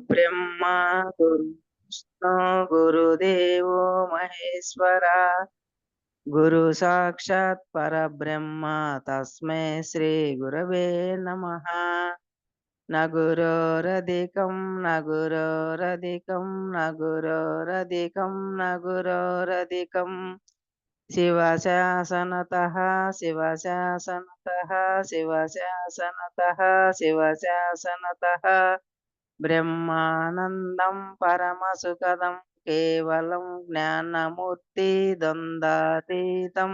గురుబ్రహ్మ గురు విష్ణు గురుదేవో మహేశ్వర గురు సాక్షాత్ పరబ్రహ్మ తస్మై శ్రీ గురవే నమః. నగురోరధికం నగురోరధికం నగురోరధికం నగురోరధికం శివశాసనతః శివశాసనతః శివశాసనతః శివశాసనతః బ్రహ్మానందం పరమసుఖదం కేవలం జ్ఞానమూర్తి ద్వంద్వాతీతం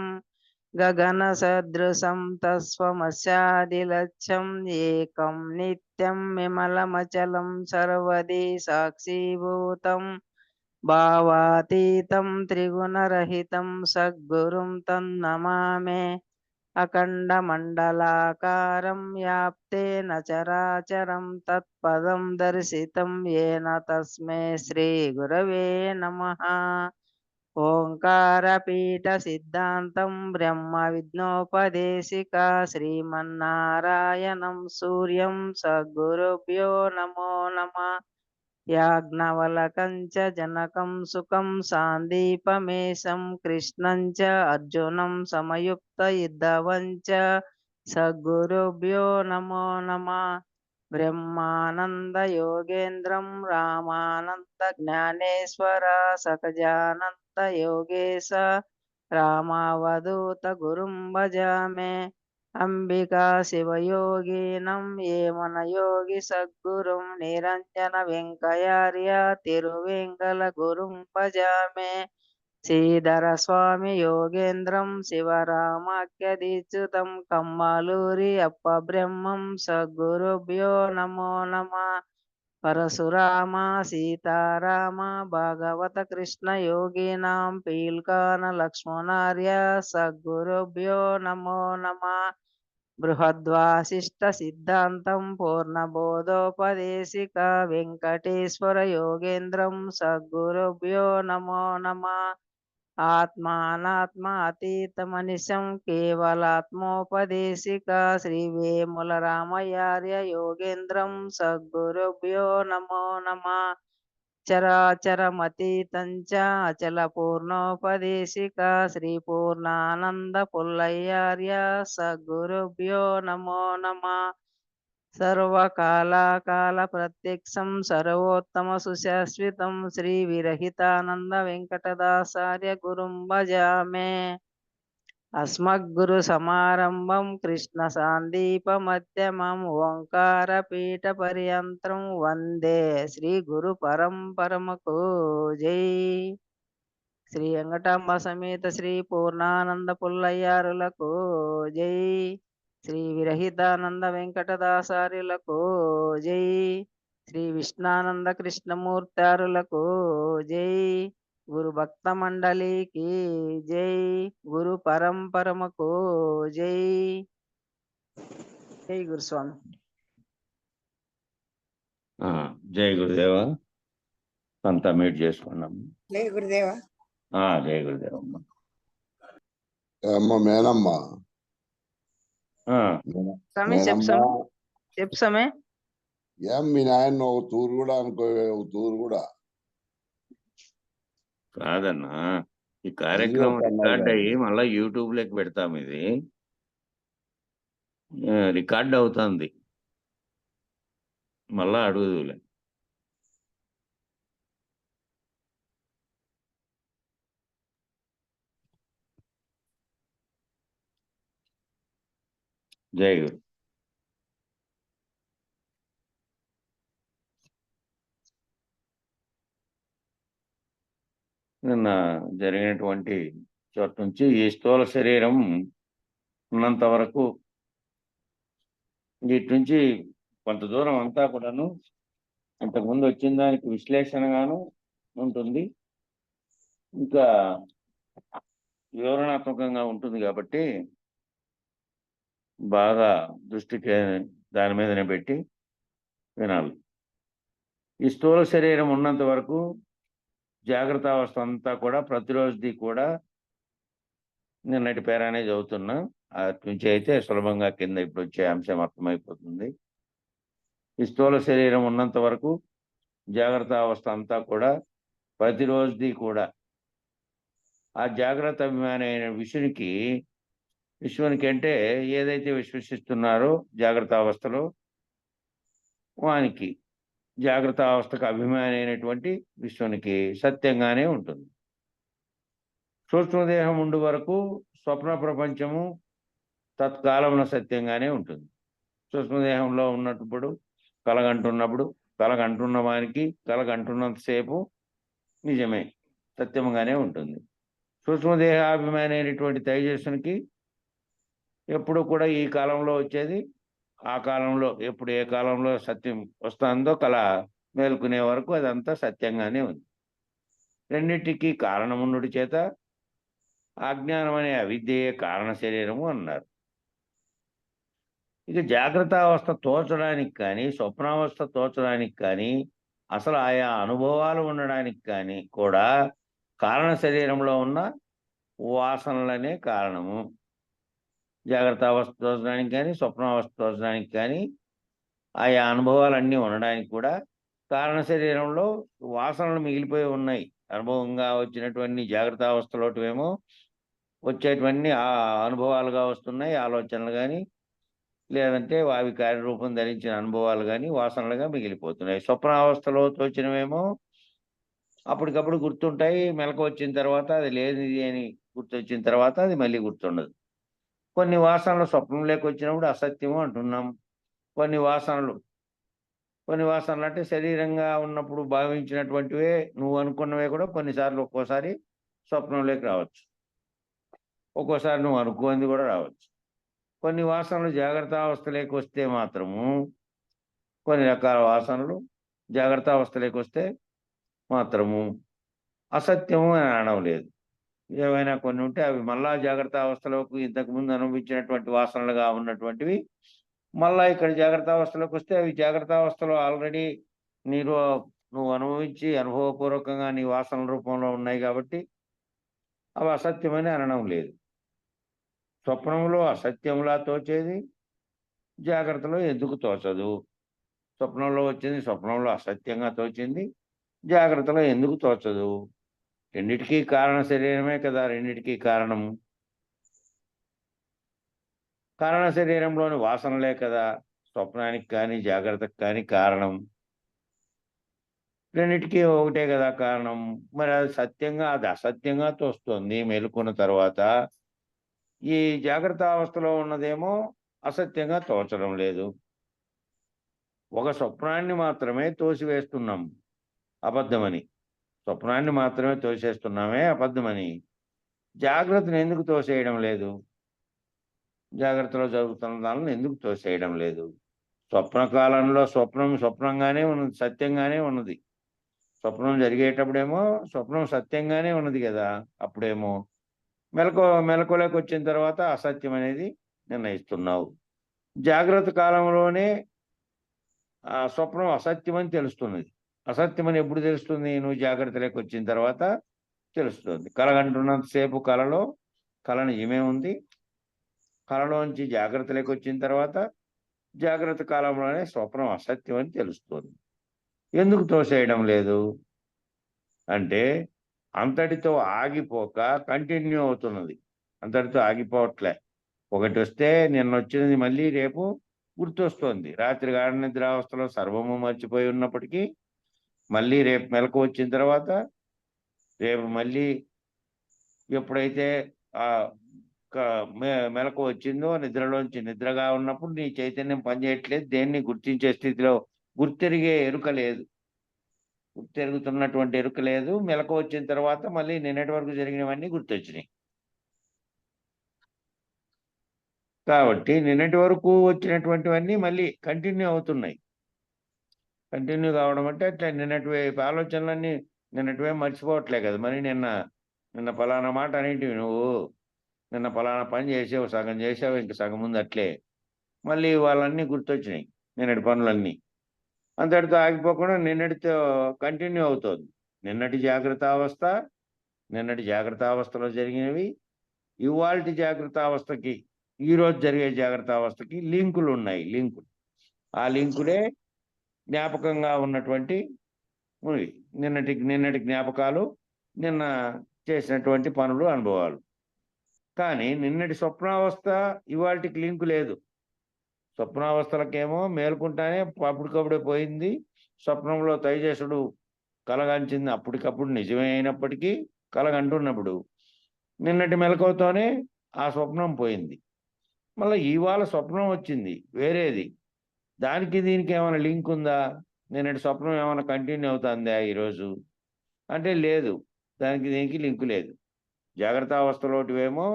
గగన సదృశం తస్వమస్యాదిలక్ష్యం ఏకం నిత్యం విమలమచలం సర్వది సాక్షిభూతం భావాతీతం త్రిగుణరహితం సద్గురుం తన్నమామి. అఖండమండలాకారం వ్యాప్తేన చరాచరం తత్పదం దర్శితం యేన తస్మై శ్రీ గురవే నమః. ఓంకారపీఠ సిద్ధాంతం బ్రహ్మ విద్నోపదేశిక శ్రీమన్నారాయణం సూర్యం సద్గురుభ్యో నమో నమః. యాజ్ఞవల్కం చ జనకం సుఖం సాందీపమేశం కృష్ణం చ అర్జునం సమయుక్తయుద్ధవం చ సద్గురుభ్యో నమో నమః. బ్రహ్మానంద యోగేంద్రం రామానంద జ్ఞానేశ్వర సకజానంద యోగేశ రామావధూత గురుం భజామి. అంబికా శివయోగినం ఏమన యోగి సద్గురుం నిరంజన వెంకయార్య తిరువెంగళ గురుం భజామి. శ్రీధర స్వామి యోగేంద్రం శివరామాఖ్యదీక్షితం కమ్మలూరి అప్ప బ్రహ్మం సద్గురుభ్యో నమో నమః. పరశురామ సీతారామ భాగవత కృష్ణ యోగినాం పీల్కాన లక్ష్మణార్య సద్గురుభ్యో నమో నమః. బృహద్వాసిష్ట సిద్ధాంతం పూర్ణబోధోపదేశిక వెంకటేశ్వర యోగేంద్రం సద్గురుభ్యో నమో నమః. ఆత్మానాత్మ అతీతమనిశం కేవలాత్మోపదేశిక శ్రీవేముల రామయార్య యోగేంద్రం సద్గురుభ్యో నమో నమః. చరాచరమతీతం చ అచల పూర్ణోపదేశిక శ్రీ పూర్ణానంద పుల్లయ్యార్య సద్గురుభ్యో నమో నమః. సర్వకాళకాల ప్రత్యక్షం సర్వోత్తమ సుశాశ్వతం శ్రీ విరహితానంద వెంకటదాసార్య గురుం భజామి. అస్మద్గురు సమారంభం కృష్ణ సాందీప మధ్యమం ఓంకారపీఠ పర్యంతం వందే శ్రీ గురు పరంపరమకు జై. శ్రీ వెంకటాంబ సమేత శ్రీ పూర్ణానంద పుల్లయ్యారులకు జై. శ్రీ విరహితానంద వెంకటదాసార్యులకు జై. శ్రీ విష్ణానంద కృష్ణమూర్తారులకు జై. గురు భక్త మండలికి జై. గురు పరంపరమకు జై. జై గురుస్వామి. జై గురుదేవ. అంతా మీట్ చేసుకున్నాం. జై గురుదేవ. జై గురుదేవ. అమ్మ మేనమ్మ చెప్పు సమే. ఏం మీ నాయన ఒక తూరు కూడా అనుకో, ఒక తూరు కూడా కాదన్నా. ఈ కార్యక్రమం రికార్డ్ అయ్యి మళ్ళా యూట్యూబ్ లోకి పెడతాం. ఇది రికార్డ్ అవుతుంది. మళ్ళా అడుగుదులే. జై గురు. నిన్న జరిగినటువంటి చోట నుంచి ఈ స్థూల శరీరం ఉన్నంత వరకు వీటి నుంచి కొంత దూరం అంతా కూడాను ఇంతకుముందు వచ్చిన దానికి విశ్లేషణగాను ఉంటుంది, ఇంకా వివరణాత్మకంగా ఉంటుంది. కాబట్టి బాగా దృష్టికి దాని మీదనే పెట్టి వినాలి. ఈ స్థూల శరీరం ఉన్నంత వరకు జాగ్రత్త అవస్థ అంతా కూడా ప్రతిరోజుది కూడా నిన్నటి పేరానే చదువుతున్నా. అటు నుంచి అయితే సులభంగా కింద ఇప్పుడు వచ్చే అంశం అర్థమైపోతుంది. ఈ స్థూల శరీరం ఉన్నంత వరకు జాగ్రత్త అవస్థ అంతా కూడా ప్రతిరోజుది కూడా ఆ జాగ్రత్త అభిమాని అయిన విశ్వనికి అంటే ఏదైతే విశ్వసిస్తున్నారో జాగ్రత్త అవస్థలో వానికి జాగ్రత్త అవస్థకు అభిమాని అయినటువంటి విశ్వనికి సత్యంగానే ఉంటుంది. సూక్ష్మదేహం ఉండు వరకు స్వప్న ప్రపంచము తత్కాలంలో సత్యంగానే ఉంటుంది. సూక్ష్మదేహంలో ఉన్నప్పుడు కలగంటున్న వానికి కలగంటున్నంతసేపు నిజమే సత్యముగానే ఉంటుంది. సూక్ష్మదేహాభిమాని అయినటువంటి తేజస్సునికి ఎప్పుడు కూడా ఈ కాలంలో వచ్చేది ఆ కాలంలో ఎప్పుడు ఏ కాలంలో సత్యం వస్తుందో కళ మేల్కొనే వరకు అదంతా సత్యంగానే ఉంది. రెండింటికి కారణమున్నుడి చేత అజ్ఞానం అనే అవిద్యయే కారణ శరీరము అన్నారు. ఇక జాగ్రత్త అవస్థ తోచడానికి కానీ స్వప్నావస్థ తోచడానికి కానీ అసలు ఆయా అనుభవాలు ఉండడానికి కానీ కూడా కారణ శరీరంలో ఉన్న వాసనలనే కారణము. జాగ్రత్త అవస్థ తోచడానికి కానీ స్వప్నావస్థ తోచడానికి కానీ ఆయా అనుభవాలన్నీ ఉండడానికి కూడా కారణ శరీరంలో వాసనలు మిగిలిపోయి ఉన్నాయి. అనుభవంగా వచ్చినటువంటి జాగ్రత్త అవస్థలోటివేమో వచ్చేటువంటి ఆ అనుభవాలుగా వస్తున్నాయి, ఆలోచనలు కానీ లేదంటే అవి కార్యరూపం ధరించిన అనుభవాలు కానీ వాసనలుగా మిగిలిపోతున్నాయి. స్వప్నావస్థలో తోచినవేమో అప్పటికప్పుడు గుర్తుంటాయి, మెలకు వచ్చిన తర్వాత అది లేనిది అని గుర్తొచ్చిన తర్వాత అది మళ్ళీ గుర్తుండదు. కొన్ని వాసనలు స్వప్నంలోకి వచ్చినప్పుడు అసత్యము అంటున్నాం. కొన్ని వాసనలు అంటే శరీరంగా ఉన్నప్పుడు భావించినటువంటివే నువ్వు అనుకున్నవే కూడా కొన్నిసార్లు ఒక్కోసారి స్వప్నంలోకి రావచ్చు, ఒక్కోసారి నువ్వు అనుకోనిది కూడా రావచ్చు. కొన్ని వాసనలు జాగ్రత్త అవస్థలోకి వస్తే మాత్రము కొన్ని రకాల వాసనలు జాగ్రత్త అవస్థలోకి వస్తే మాత్రము అసత్యము అని అనడం లేదు. ఏవైనా కొన్ని ఉంటే అవి మళ్ళా జాగ్రత్త అవస్థలోకి ఇంతకుముందు అనుభవించినటువంటి వాసనలుగా ఉన్నటువంటివి మళ్ళా ఇక్కడ జాగ్రత్త అవస్థలోకి వస్తే అవి జాగ్రత్త అవస్థలో ఆల్రెడీ నువ్వు అనుభవించి అనుభవపూర్వకంగా నీ వాసనల రూపంలో ఉన్నాయి కాబట్టి అవి అసత్యమని అనడం లేదు. స్వప్నంలో అసత్యంలా తోచేది జాగ్రత్తలో ఎందుకు తోచదు? స్వప్నంలో వచ్చింది స్వప్నంలో అసత్యంగా తోచింది, జాగ్రత్తలో ఎందుకు తోచదు? రెండిటికీ కారణ శరీరమే కదా. రెండిటికీ కారణము కారణ శరీరంలోని వాసనలే కదా స్వప్నానికి కానీ జాగ్రత్తకు కానీ కారణం. రెండిటికీ ఒకటే కదా కారణం. మరి అది సత్యంగా అది అసత్యంగా తోస్తుంది మేలుకున్న తర్వాత. ఈ జాగ్రత్త అవస్థలో ఉన్నదేమో అసత్యంగా తోచడం లేదు. ఒక స్వప్నాన్ని మాత్రమే తోసివేస్తున్నాం అబద్ధమని. స్వప్నాన్ని మాత్రమే తోసేస్తున్నామే అబద్ధమని. జాగ్రత్తను ఎందుకు తోసేయడం లేదు? జాగ్రత్తలో జరుగుతున్న దానిని ఎందుకు తోసేయడం లేదు? స్వప్నకాలంలో స్వప్నంగానే ఉన్నది, సత్యంగానే ఉన్నది. స్వప్నం జరిగేటప్పుడేమో స్వప్నం సత్యంగానే ఉన్నది కదా. అప్పుడేమో మెలకువలోకి వచ్చిన తర్వాత అసత్యం అనేది నిర్ణయిస్తున్నావు. జాగ్రత్త కాలంలోనే ఆ స్వప్నం అసత్యం అని తెలుస్తున్నది. అసత్యం అని ఎప్పుడు తెలుస్తుంది? నువ్వు జాగ్రత్తలోకి వచ్చిన తర్వాత తెలుస్తుంది. కలగంటున్నంతసేపు కళ నిజమే ఉంది. కళలోంచి జాగ్రత్తలోకి వచ్చిన తర్వాత జాగ్రత్త కాలంలోనే స్వప్నం అసత్యం అని తెలుస్తుంది. ఎందుకు తోసేయడం లేదు అంటే అంతటితో ఆగిపోక కంటిన్యూ అవుతున్నది. అంతటితో ఆగిపోవట్లే. ఒకటి వస్తే నిన్న వచ్చినది మళ్ళీ రేపు గుర్తొస్తుంది. రాత్రి గాఢ నిద్రావస్థలో సర్వము మర్చిపోయి ఉన్నప్పటికీ మళ్ళీ రేపు మెలకు వచ్చిన తర్వాత రేపు మళ్ళీ ఎప్పుడైతే ఆ మెలకు వచ్చిందో నిద్రలోంచి నిద్రగా ఉన్నప్పుడు నీ చైతన్యం పనిచేయట్లేదు. దేన్ని గుర్తించే స్థితిలో గుర్తెరిగే ఎరుక లేదు, గుర్తెరుగుతున్నటువంటి ఎరుక లేదు. మెలకు వచ్చిన తర్వాత మళ్ళీ నిన్నటి వరకు జరిగినవన్నీ గుర్తొచ్చినాయి. కాబట్టి నిన్నటి వరకు వచ్చినటువంటివన్నీ మళ్ళీ కంటిన్యూ అవుతున్నాయి. కంటిన్యూ కావడం అంటే అట్లా నిన్నటి ఆలోచనలన్నీ నిన్నటివే మర్చిపోవట్లే కదా. మరి నిన్న ఫలానా మాట అనేటివి నువ్వు నిన్న ఫలానా పని చేసావు, సగం చేసావు, ఇంక సగం ముందు అట్లే మళ్ళీ వాళ్ళన్నీ గుర్తొచ్చినాయి. నిన్నటి పనులన్నీ అంతటితో ఆగిపోకుండా నిన్నటితో కంటిన్యూ అవుతుంది. నిన్నటి జాగ్రత్త అవస్థలో జరిగినవి ఇవాల్టి జాగ్రత్త అవస్థకి ఈరోజు జరిగే జాగ్రత్త అవస్థకి లింకులు ఉన్నాయి. ఆ లింకులే జ్ఞాపకంగా ఉన్నటువంటి ఉన్నవి. నిన్నటి జ్ఞాపకాలు, నిన్న చేసినటువంటి పనులు, అనుభవాలు. కానీ నిన్నటి స్వప్నావస్థ ఇవాళకి లింకు లేదు. స్వప్నావస్థలకేమో మేల్కుంటానే అప్పటికప్పుడే పోయింది. స్వప్నంలో తైజసుడు కలగంచింది అప్పటికప్పుడు నిజమే అయినప్పటికీ కలగంటున్నప్పుడు నిన్నటి మెలకువతోనే ఆ స్వప్నం పోయింది. మళ్ళీ ఇవాళ స్వప్నం వచ్చింది వేరేది. దానికి దీనికి ఏమైనా లింక్ ఉందా? నిన్నటి స్వప్నం ఏమైనా కంటిన్యూ అవుతుందా ఈరోజు అంటే లేదు. దానికి దీనికి లింకు లేదు. జాగ్రత్త అవస్థలోటివేమో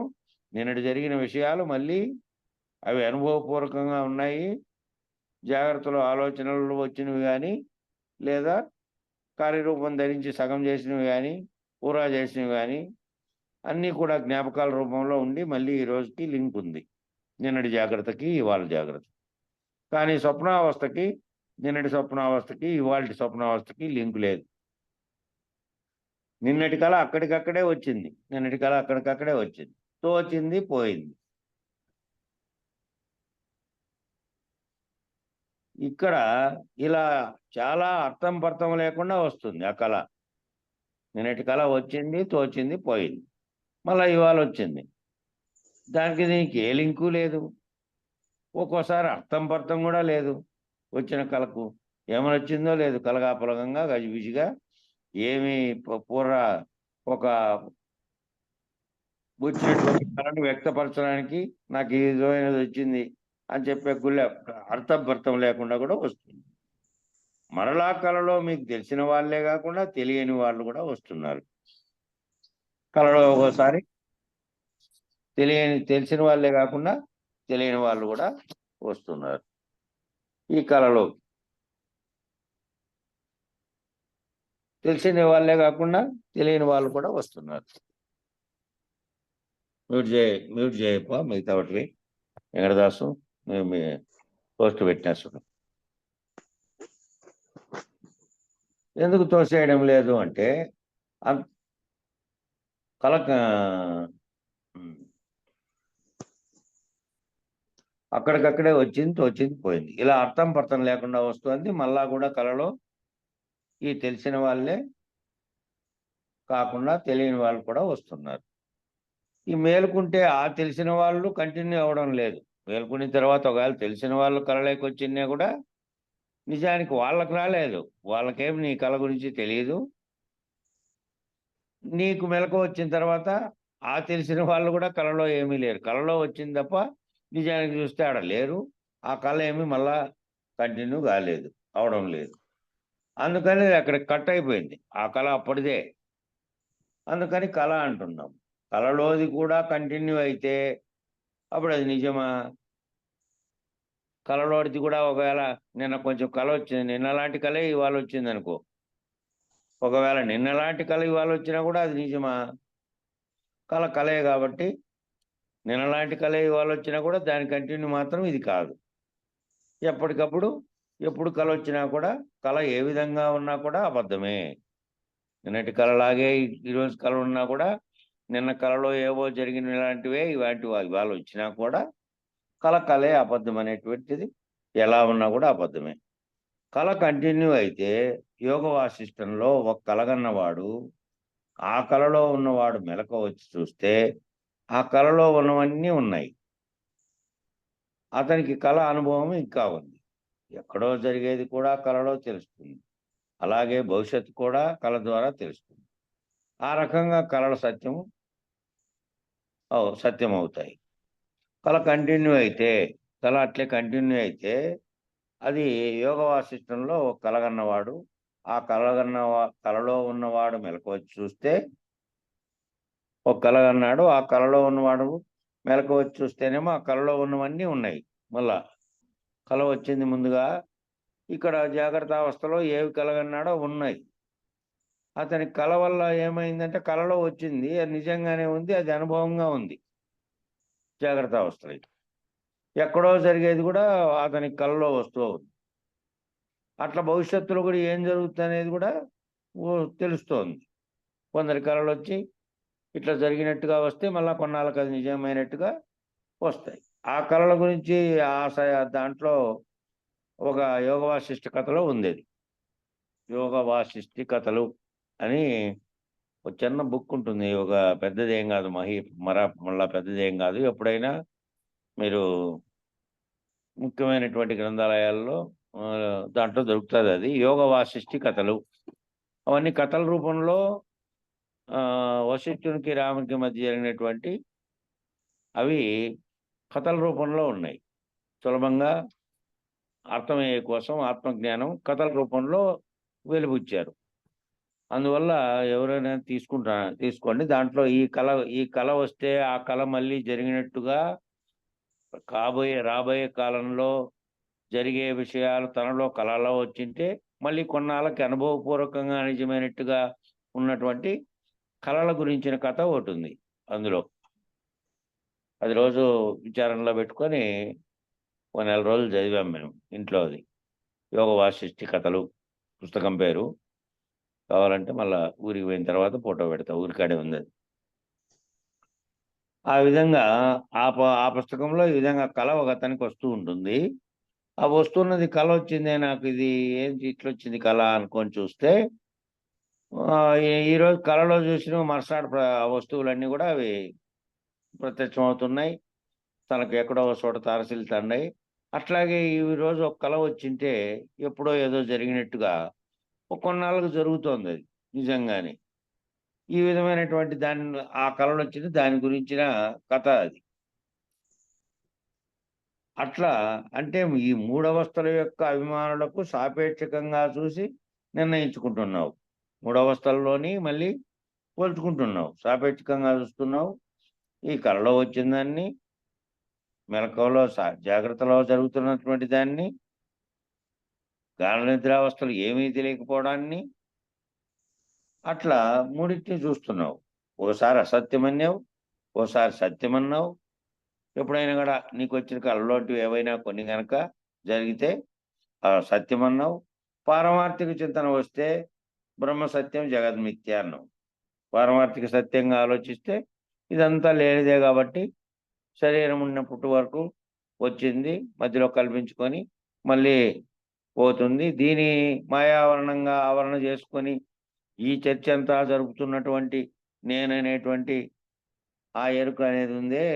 నిన్నటి జరిగిన విషయాలు మళ్ళీ అవి అనుభవపూర్వకంగా ఉన్నాయి. జాగ్రత్తలో ఆలోచనలు వచ్చినవి కానీ, లేదా కార్యరూపం ధరించి సగం చేసినవి కానీ, పూరా చేసినవి కానీ అన్నీ కూడా జ్ఞాపకాల రూపంలో ఉండి మళ్ళీ ఈ రోజుకి లింక్ ఉంది. నిన్నటి జాగ్రత్తకి ఇవాళ జాగ్రత్త. కానీ స్వప్నావస్థకి, నిన్నటి స్వప్నావస్థకి ఇవాళ స్వప్నావస్థకి లింకు లేదు. నిన్నటి కళ అక్కడికక్కడే వచ్చింది. నిన్నటి కళ అక్కడికక్కడే వచ్చింది. తోచింది పోయింది. ఇక్కడ ఇలా చాలా అర్థం పర్థం లేకుండా వస్తుంది ఆ కళ. నిన్నటి కళ వచ్చింది, తోచింది, పోయింది. మళ్ళీ ఇవాళ వచ్చింది. దానికి దీనికి ఏ లింకు లేదు. ఒక్కోసారి అర్థం పర్థం కూడా లేదు. వచ్చిన కళకు ఏమని వచ్చిందో లేదు. కలగాపులగంగా గజిబిజిగా ఏమి పూర్వ ఒక వచ్చినటువంటి కళను వ్యక్తపరచడానికి నాకు ఈ విధమైనది వచ్చింది అని చెప్పే గుళ్ళ అర్థం లేకుండా కూడా వస్తుంది. మరలా కళలో మీకు తెలిసిన వాళ్ళే కాకుండా తెలియని వాళ్ళు కూడా వస్తున్నారు. కళలో ఒకసారి తెలిసిన వాళ్ళే కాకుండా తెలియని వాళ్ళు కూడా వస్తున్నారు. ఈ కళలో తెలిసిన వాళ్ళే కాకుండా తెలియని వాళ్ళు కూడా వస్తున్నారు. మ్యూట్ చేయప్ప మిగతా వాటివి. వెంకటదాసు మీ పోస్ట్ పెట్టినారు. ఎందుకు తోసేయడం లేదు అంటే కళ అక్కడికక్కడే వచ్చింది, తోచింది, పోయింది. ఇలా అర్థం పర్థం లేకుండా వస్తుంది. మళ్ళా కూడా కళలో ఈ తెలిసిన వాళ్ళే కాకుండా తెలియని వాళ్ళు కూడా వస్తున్నారు. ఈ మేలుకుంటే ఆ తెలిసిన వాళ్ళు కంటిన్యూ అవ్వడం లేదు. మేలుకున్న తర్వాత ఒకవేళ తెలిసిన వాళ్ళు కళలోకి వచ్చినా కూడా నిజానికి వాళ్ళకి రాలేదు. వాళ్ళకేం నీ కళ గురించి తెలియదు. నీకు మెలకు వచ్చిన తర్వాత ఆ తెలిసిన వాళ్ళు కూడా కళలో ఏమీ లేరు. కళలో వచ్చింది తప్ప నిజానికి చూస్తే ఆడ లేరు. ఆ కళ ఏమీ మళ్ళా కంటిన్యూ కాలేదు, అవడం లేదు. అందుకని అక్కడ కట్ అయిపోయింది. ఆ కళ అప్పటిదే. అందుకని కళ అంటున్నాం. కళలోది కూడా కంటిన్యూ అయితే అప్పుడు అది నిజమా? కళలోడిది కూడా ఒకవేళ నిన్న కొంచెం కళ వచ్చింది, నిన్నలాంటి కళే ఇవాళ వచ్చింది అనుకో. ఒకవేళ నిన్నలాంటి కళ ఇవాళ వచ్చినా కూడా అది నిజమా? కళే కాబట్టి నిన్నలాంటి కళ ఇవాళ వచ్చినా కూడా దాని కంటిన్యూ మాత్రం ఇది కాదు. ఎప్పటికప్పుడు ఎప్పుడు కళ వచ్చినా కూడా కళ ఏ విధంగా ఉన్నా కూడా అబద్ధమే. నిన్నటి కళలాగే ఈరోజు కళ ఉన్నా కూడా నిన్న కళలో ఏవో జరిగిన ఇలాంటివే ఇవాళ వచ్చినా కూడా కళే అబద్ధం అనేటువంటిది ఎలా ఉన్నా కూడా అబద్ధమే. కళ కంటిన్యూ అయితే యోగ వాసిష్టంలో ఒక కలగన్నవాడు ఆ కళలో ఉన్నవాడు మెలకు వచ్చి చూస్తే ఆ కళలో ఉన్నవన్నీ ఉన్నాయి. అతనికి కళ అనుభవం ఇంకా ఉంది. ఎక్కడో జరిగేది కూడా కళలో తెలుస్తుంది. అలాగే భవిష్యత్తు కూడా కళ ద్వారా తెలుస్తుంది. ఆ రకంగా కళలు సత్యం అవుతాయి. కళ కంటిన్యూ అయితే, కళ అట్లే కంటిన్యూ అయితే అది యోగ వాసిష్టంలో ఒక కలగన్నవాడు ఆ కళలో ఉన్నవాడు మెలకు వచ్చి చూస్తే ఒక కలగన్నాడు. ఆ కళలో ఉన్నవాడు మెలకు వచ్చి చూస్తేనేమో ఆ కళలో ఉన్నవన్నీ ఉన్నాయి. మళ్ళా కళ వచ్చింది ముందుగా. ఇక్కడ జాగ్రత్త అవస్థలో ఏవి కలగన్నాడో ఉన్నాయి. అతని కళ వల్ల ఏమైందంటే కళలో వచ్చింది, అది నిజంగానే ఉంది, అది అనుభవంగా ఉంది. జాగ్రత్త అవస్థలో ఎక్కడో జరిగేది కూడా అతనికి కళలో వస్తూ ఉంది. అట్లా భవిష్యత్తులో కూడా ఏం జరుగుతుంది అనేది కూడా తెలుస్తోంది. కొందరి కళలు వచ్చి ఇట్లా జరిగినట్టుగా వస్తే మళ్ళా కొన్నాళ్ళకి అది నిజమైనట్టుగా వస్తాయి. ఆ కళల గురించి దాంట్లో ఒక యోగ వాసిష్ట కథలో ఉంది. యోగ వాసిష్ఠి కథలు అని ఒక చిన్న బుక్ ఉంటుంది. ఒక పెద్దదేం కాదు, మళ్ళా పెద్దదేం కాదు. ఎప్పుడైనా మీరు ముఖ్యమైనటువంటి గ్రంథాలయాల్లో దాంట్లో దొరుకుతుంది. అది యోగ వాసిష్ఠి కథలు. అవన్నీ కథల రూపంలో వశిష్ఠునికి రామునికి మధ్య జరిగినటువంటి అవి కథల రూపంలో ఉన్నాయి. సులభంగా అర్థమయ్యే కోసం ఆత్మజ్ఞానం కథల రూపంలో వెలుబుచ్చారు. అందువల్ల ఎవరైనా తీసుకోండి. దాంట్లో ఈ కళ వస్తే ఆ కళ మళ్ళీ జరిగినట్టుగా రాబోయే కాలంలో జరిగే విషయాలు తనలో కళలో వచ్చింటే మళ్ళీ కొన్నాళ్ళకి అనుభవపూర్వకంగా నిజమైనట్టుగా ఉన్నటువంటి కళల గురించిన కథ ఒకటి ఉంది అందులో. అది రోజు విచారణలో పెట్టుకొని ఒక నెల రోజులు చదివాం మేము ఇంట్లో. అది యోగ వాసిష్ఠి కథలు పుస్తకం పేరు. కావాలంటే మళ్ళా ఊరికి పోయిన తర్వాత ఫోటో పెడతా, ఊరికాడే ఉంది అది. ఆ విధంగా ఆ పుస్తకంలో ఈ విధంగా కళ ఒక అతనికి వస్తూ ఉంటుంది. ఆ వస్తున్నది కళ వచ్చిందే, నాకు ఇది ఏంటి ఇట్లా వచ్చింది కళ అనుకొని చూస్తే ఈరోజు కళలో చూసిన మరుసటి వస్తువులన్నీ కూడా అవి ప్రత్యక్షం అవుతున్నాయి. తనకు ఎక్కడో చోట తారసిల్లుతున్నాయి. అట్లాగే ఈ రోజు ఒక కళ వచ్చింటే ఎప్పుడో ఏదో జరిగినట్టుగా కొన్నాళ్ళకు జరుగుతోంది అది నిజంగానే. ఈ విధమైనటువంటి ఆ కళలు వచ్చింది దాని గురించిన కథ అది. అట్లా అంటే ఈ మూడవస్థల యొక్క అభిమానులకు సాపేక్షకంగా చూసి నిర్ణయించుకుంటున్నావు. మూడవస్థల్లోని మళ్ళీ పోల్చుకుంటున్నావు, సాపేక్షకంగా చూస్తున్నావు. ఈ కళలో వచ్చిన దాన్ని, మెలకువలో జాగ్రత్తలో జరుగుతున్నటువంటి దాన్ని, గాఢ నిద్రావస్థలు ఏమీ తెలియకపోవడాన్ని, అట్లా మూడింటిని చూస్తున్నావు. ఓసారి అసత్యమన్నావు, ఓసారి సత్యమన్నావు. ఎప్పుడైనా కూడా నీకు వచ్చిన కళ్ళలోంటివి ఏవైనా కొన్ని కనుక జరిగితే సత్యమన్నావు. పారమార్థిక చింతన వస్తే బ్రహ్మ సత్యం జగన్మిథ్య అన్నావు. పారమార్థిక సత్యంగా ఆలోచిస్తే ఇదంతా లేనిదే కాబట్టి శరీరం ఉన్నప్పటి వరకు వచ్చింది, మధ్యలో కల్పించుకొని మళ్ళీ పోతుంది. దీని మాయావరణంగా ఆవరణ చేసుకొని ఈ చర్చ అంతా జరుపుతున్నటువంటి నేననేటువంటి ఆ ఎరుక అనేది ఉందే,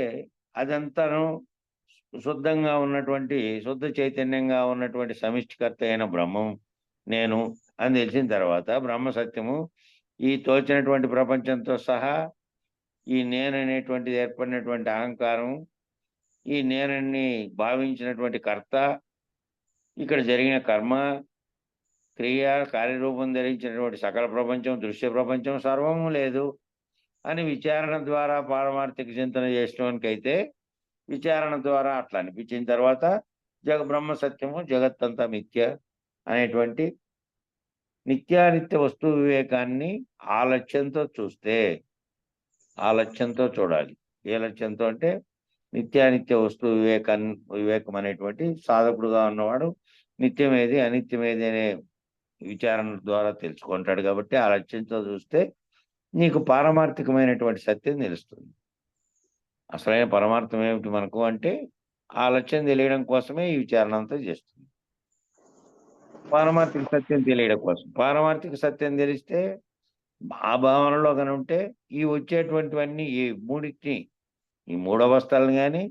అదంతాను శుద్ధంగా ఉన్నటువంటి శుద్ధ చైతన్యంగా ఉన్నటువంటి సమిష్టికర్త అయిన బ్రహ్మం నేను అని తెలిసిన తర్వాత బ్రహ్మ సత్యము ఈ తోచినటువంటి ప్రపంచంతో సహా ఈ నేననేటువంటిది ఏర్పడినటువంటి అహంకారం, ఈ నేనని భావించినటువంటి కర్త, ఇక్కడ జరిగిన కర్మ క్రియ కార్యరూపం ధరించినటువంటి సకల ప్రపంచం, దృశ్య ప్రపంచం సర్వము లేదు అని విచారణ ద్వారా పారమార్థిక చింతన చేసినవానికైతే విచారణ ద్వారా అట్లా అనిపించిన తర్వాత బ్రహ్మ సత్యము జగత్తంతా మిథ్య అనేటువంటి నిత్యానిత్య వస్తు వివేకాన్ని ఆ లక్ష్యంతో చూస్తే, ఆ లక్ష్యంతో చూడాలి. ఏ లక్ష్యంతో అంటే నిత్యానిత్య వస్తు వివేకం అనేటువంటి సాధకుడుగా ఉన్నవాడు నిత్యమేది అనిత్యమేది అనే విచారణ ద్వారా తెలుసుకుంటాడు. కాబట్టి ఆ లక్ష్యంతో చూస్తే నీకు పారమార్థికమైనటువంటి సత్యం తెలుస్తుంది. అసలైన పరమార్థం ఏమిటి మనకు అంటే ఆ లక్ష్యం తెలియడం కోసమే ఈ విచారణ అంతా చేస్తుంది. పారమార్థిక సత్యం తెలియడం కోసం. పారమార్థిక సత్యం తెలిస్తే ఆ భావనలో కనుక ఉంటే ఈ వచ్చేటువంటివన్నీ ఈ మూడింటిని, ఈ మూడవస్థలను కానీ,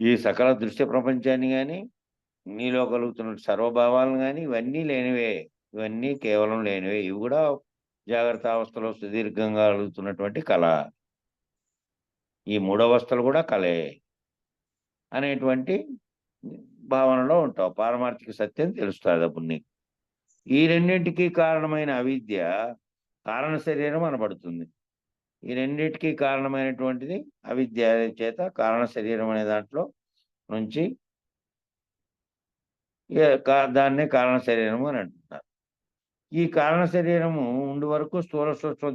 ఈ సకల దృశ్య ప్రపంచాన్ని కానీ, నీలో కలుగుతున్న సర్వభావాలను కానీ ఇవన్నీ లేనివే, ఇవన్నీ కేవలం లేనివే. ఇవి కూడా జాగ్రత్త అవస్థలో సుదీర్ఘంగా కలుగుతున్నటువంటి కళ. ఈ మూడవస్థలు కూడా కళే అనేటువంటి భావనలో ఉంటావు. పారమార్థిక సత్యం తెలుస్తుంది అప్పుడు నీకు. ఈ రెండింటికి కారణమైన అవిద్య కారణ శరీరం అనబడుతుంది. ఈ రెండింటికి కారణమైనటువంటిది అవిద్య చేత కారణ శరీరం అనే దాంట్లో నుంచి దాన్నే కారణ శరీరము అని అంటున్నారు. ఈ కారణ శరీరము ఉండి వరకు స్థూల సూక్ష్మ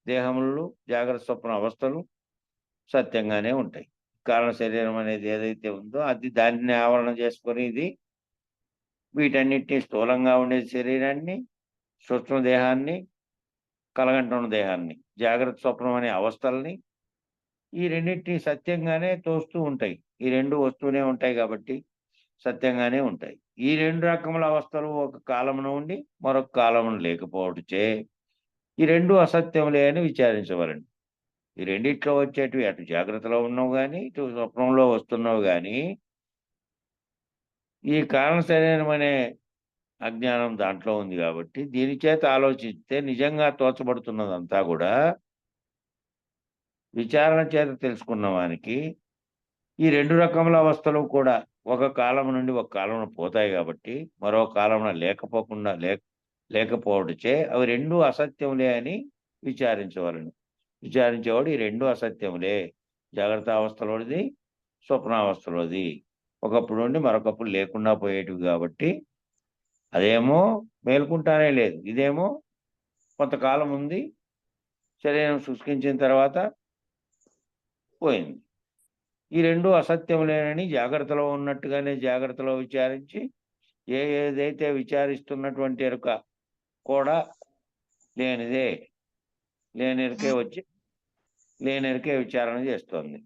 దేహములు జాగ్రత్త స్వప్న అవస్థలు సత్యంగానే ఉంటాయి. కారణ శరీరం అనేది ఏదైతే ఉందో అది దాన్ని ఆవరణ చేసుకొని ఇది వీటన్నిటిని స్థూలంగా ఉండే శరీరాన్ని, సూక్ష్మ దేహాన్ని, కలగంటున్న దేహాన్ని, జాగ్రత్త స్వప్నం అనే అవస్థల్ని ఈ రెండింటిని సత్యంగానే తోస్తూ ఉంటాయి. ఈ రెండు వస్తూనే ఉంటాయి కాబట్టి సత్యంగానే ఉంటాయి. ఈ 2 రకముల అవస్థలు ఒక కాలమున ఉండి మరొక కాలమున లేకపోవటచే ఈ 2 అసత్యములే అని విచారించవలెను. ఈ రెండిట్లో వచ్చేటివి అటు జాగ్రత్తలో ఉన్నవి గాని, ఇటు స్వప్నంలో వస్తున్నవి గాని, ఈ కారణ శరీరమనే అజ్ఞానం దాంట్లో ఉంది కాబట్టి, దీని చేత ఆలోచిస్తే నిజంగా తోచబడుతున్నదంతా గూడా విచారణ చేత తెలుసుకున్న వానికి ఈ 2 రకముల అవస్థలు కూడా ఒక కాలం నుండి ఒక కాలమున పోతాయి గాబట్టి, మరో కాలమున లేకపోవటచే అవి 2 అసత్యములే అని విచారించవలెను. విచారించేవాడు ఈ 2 అసత్యములే. జాగ్రత్తావస్థలోనిది, స్వప్నావస్థలోది. ఒకప్పుడు నుండి మరొకప్పుడు లేకుండా పోయేటివి గాబట్టి, అదేమో మేలుకుంటానే లేదు. ఇదేమో కొంతకాలం ఉంది. శరీరం శుష్కించిన తర్వాత పోయింది. ఈ 2 అసత్యములేనని జాగ్రత్తలో ఉన్నట్టుగానే జాగ్రత్తలో విచారించి, ఏదైతే విచారిస్తున్నటువంటి ఎరుక కూడా లేనిదే, లేనెరుకే వచ్చి లేనెరుకే విచారణ చేస్తోంది.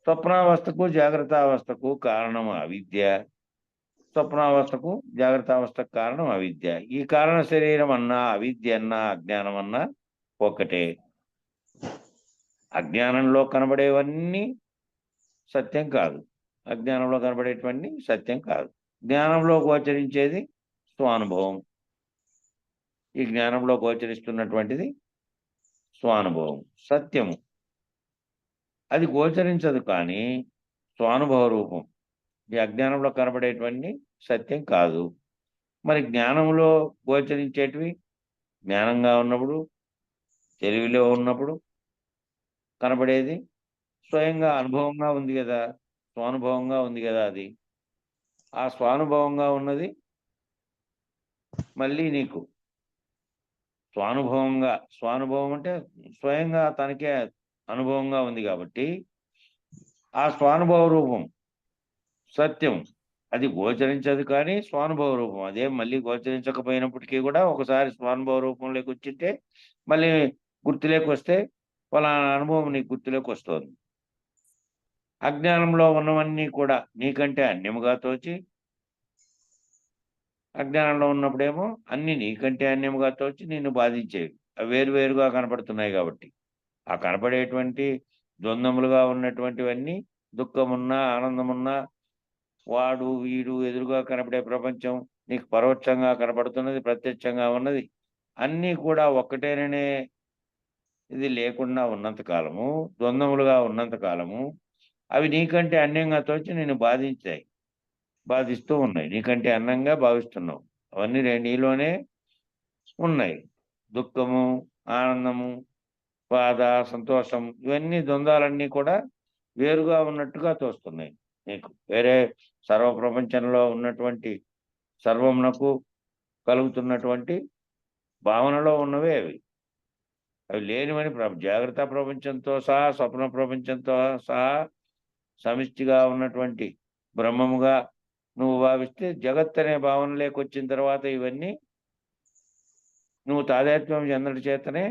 స్వప్నావస్థకు, జాగ్రత్తావస్థకు కారణం అవిద్య. స్వప్నావస్థకు, జాగ్రత్తావస్థకు కారణం అవిద్య. ఈ కారణ శరీరం అన్నా, అవిద్య అన్నా, అజ్ఞానం అన్నా ఒక్కటే. అజ్ఞానంలో కనబడేవన్నీ సత్యం కాదు. అజ్ఞానంలో కనబడేటివన్నీ సత్యం కాదు. జ్ఞానంలో గోచరించేది స్వానుభవం. ఈ జ్ఞానంలో గోచరిస్తున్నటువంటిది స్వానుభవం, సత్యము. అది గోచరించదు కానీ స్వానుభవ రూపం. ఈ అజ్ఞానంలో కనబడేటివన్నీ సత్యం కాదు. మరి జ్ఞానంలో గోచరించేటివి జ్ఞానంగా ఉన్నప్పుడు, తెలివిలో ఉన్నప్పుడు కనబడేది స్వయంగా అనుభవంగా ఉంది గదా! స్వానుభవంగా ఉంది గదా అది. ఆ స్వానుభవంగా ఉన్నది మళ్ళీ నీకు స్వానుభవం అంటే స్వయంగా తనకే అనుభవంగా ఉంది గాబట్టి, ఆ స్వానుభవ రూపం సత్యం. అది గోచరించదు కానీ స్వానుభవ రూపం. అదేం మళ్ళీ గోచరించకపోయినప్పటికీ గూడా ఒకసారి స్వానుభవ రూపంలోకొచ్చింటే మళ్ళీ గుర్తులేకొస్తే ఫలానా అనుభవం నీకు గుర్తులోకొస్తోంది. అజ్ఞానంలో ఉన్నవన్నీ కూడా నీకంటే అన్యముగా తోచి, అజ్ఞానంలో ఉన్నప్పుడేమో అన్నీ నీకంటే అన్యముగా తోచి నిన్ను బాధించేవి. అవి వేరుగా కనపడుతున్నాయి గాబట్టి. ఆ కనపడేటువంటి ద్వంద్వములుగా ఉన్నటువంటివన్నీ దుఃఖమున్నా, ఆనందమున్నా, వాడు, వీడు ఎదురుగా కనపడే ప్రపంచం, నీకు పరోక్షంగా కనపడుతున్నది, ప్రత్యక్షంగా ఉన్నది అన్నీ కూడా ఒక్కటేననే ఇది లేకుండా ఉన్నంత కాలము, ద్వంద్వములుగా ఉన్నంత కాలము, అవి నీకంటే అన్యంగా తోచి నిన్ను బాధిస్తూ ఉన్నాయి. నీకంటే అన్నంగా భావిస్తున్నావు. అవన్నీ నీలోనే ఉన్నాయి. దుఃఖము, ఆనందము, బాధ, సంతోషం ఇవన్నీ ద్వంద్వాలన్నీ కూడా వేరుగా ఉన్నట్టుగా తోస్తున్నాయి నీకు. వేరే సర్వ ప్రపంచంలో ఉన్నటువంటి సర్వమునకు కలుగుతున్నటువంటి భావనలో ఉన్నవే అవి. అవి లేనివని జాగ్రత్త ప్రపంచంతో సహా, స్వప్న ప్రపంచంతో సహా సమిష్టిగా ఉన్నటువంటి బ్రహ్మముగా నువ్వు భావిస్తే, జగత్ అనే భావన లేకొచ్చిన తర్వాత ఇవన్నీ నువ్వు తాదాత్మ్యం చెందడం చేతనే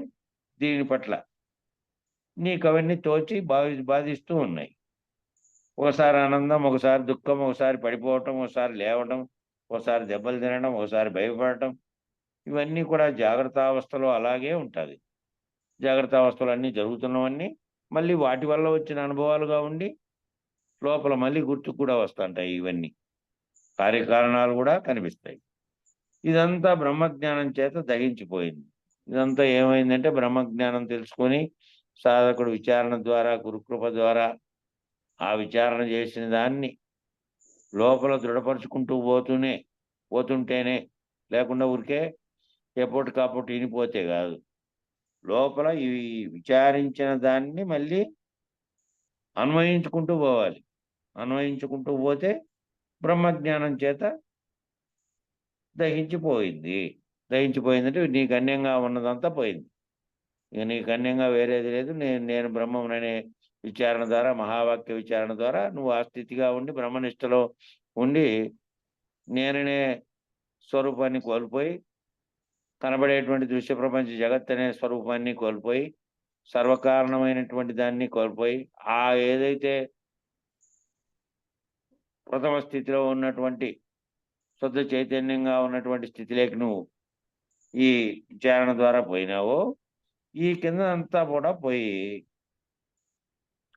దీని పట్ల నీకవన్నీ తోచి బాధిస్తూ ఉన్నాయి. ఒకసారి ఆనందం, ఒకసారి దుఃఖం, ఒకసారి పడిపోవటం, ఒకసారి లేవటం, ఒకసారి దెబ్బలు తినడం, ఒకసారి భయపడటం ఇవన్నీ కూడా జాగ్రత్తావస్థలో అలాగే ఉంటాది. జాగ్రత్తావస్థలో అన్నీ జరుగుతున్నవన్నీ మళ్ళీ వాటి వల్ల వచ్చిన అనుభవాలుగా ఉండి లోపల మళ్ళీ గుర్తుకు కూడా వస్తుంటాయి. ఇవన్నీ కార్యకారణాలు కూడా కనిపిస్తాయి. ఇదంతా బ్రహ్మజ్ఞానం చేత దహించిపోయింది. ఇదంతా ఏమైందంటే బ్రహ్మజ్ఞానం తెలుసుకొని సాధకుడు విచారణ ద్వారా, గురుకృప ద్వారా ఆ విచారణ చేసిన దాన్ని లోపల దృఢపరుచుకుంటూ పోతుంటేనే, లేకుండా ఊరికే ఎప్పటి కాపోటి వినిపోతే కాదు. లోపల ఈ విచారించిన దాన్ని మళ్ళీ అన్వయించుకుంటూ పోవాలి. అన్వయించుకుంటూ పోతే బ్రహ్మజ్ఞానం చేత దహించిపోయిందంటే నీకు అన్యంగా ఉన్నదంతా పోయింది. ఇక నీకు అన్యంగా వేరేది లేదు. నేను బ్రహ్మముననే విచారణ ద్వారా, మహావాక్య విచారణ ద్వారా నువ్వు ఆ స్థితిగా ఉండి బ్రహ్మనిష్టలో ఉండి నేననే స్వరూపాన్ని కోల్పోయి, కనబడేటువంటి దృశ్య ప్రపంచ జగత్ అనే స్వరూపాన్ని కోల్పోయి, సర్వకారణమైనటువంటి దాన్ని కోల్పోయి, ఆ ఏదైతే ప్రథమ స్థితిలో ఉన్నటువంటి శుద్ధ చైతన్యంగా ఉన్నటువంటి స్థితిలోకి నువ్వు ఈ విచారణ ద్వారా పోయినావో ఈ కింద అంతా కూడా పోయి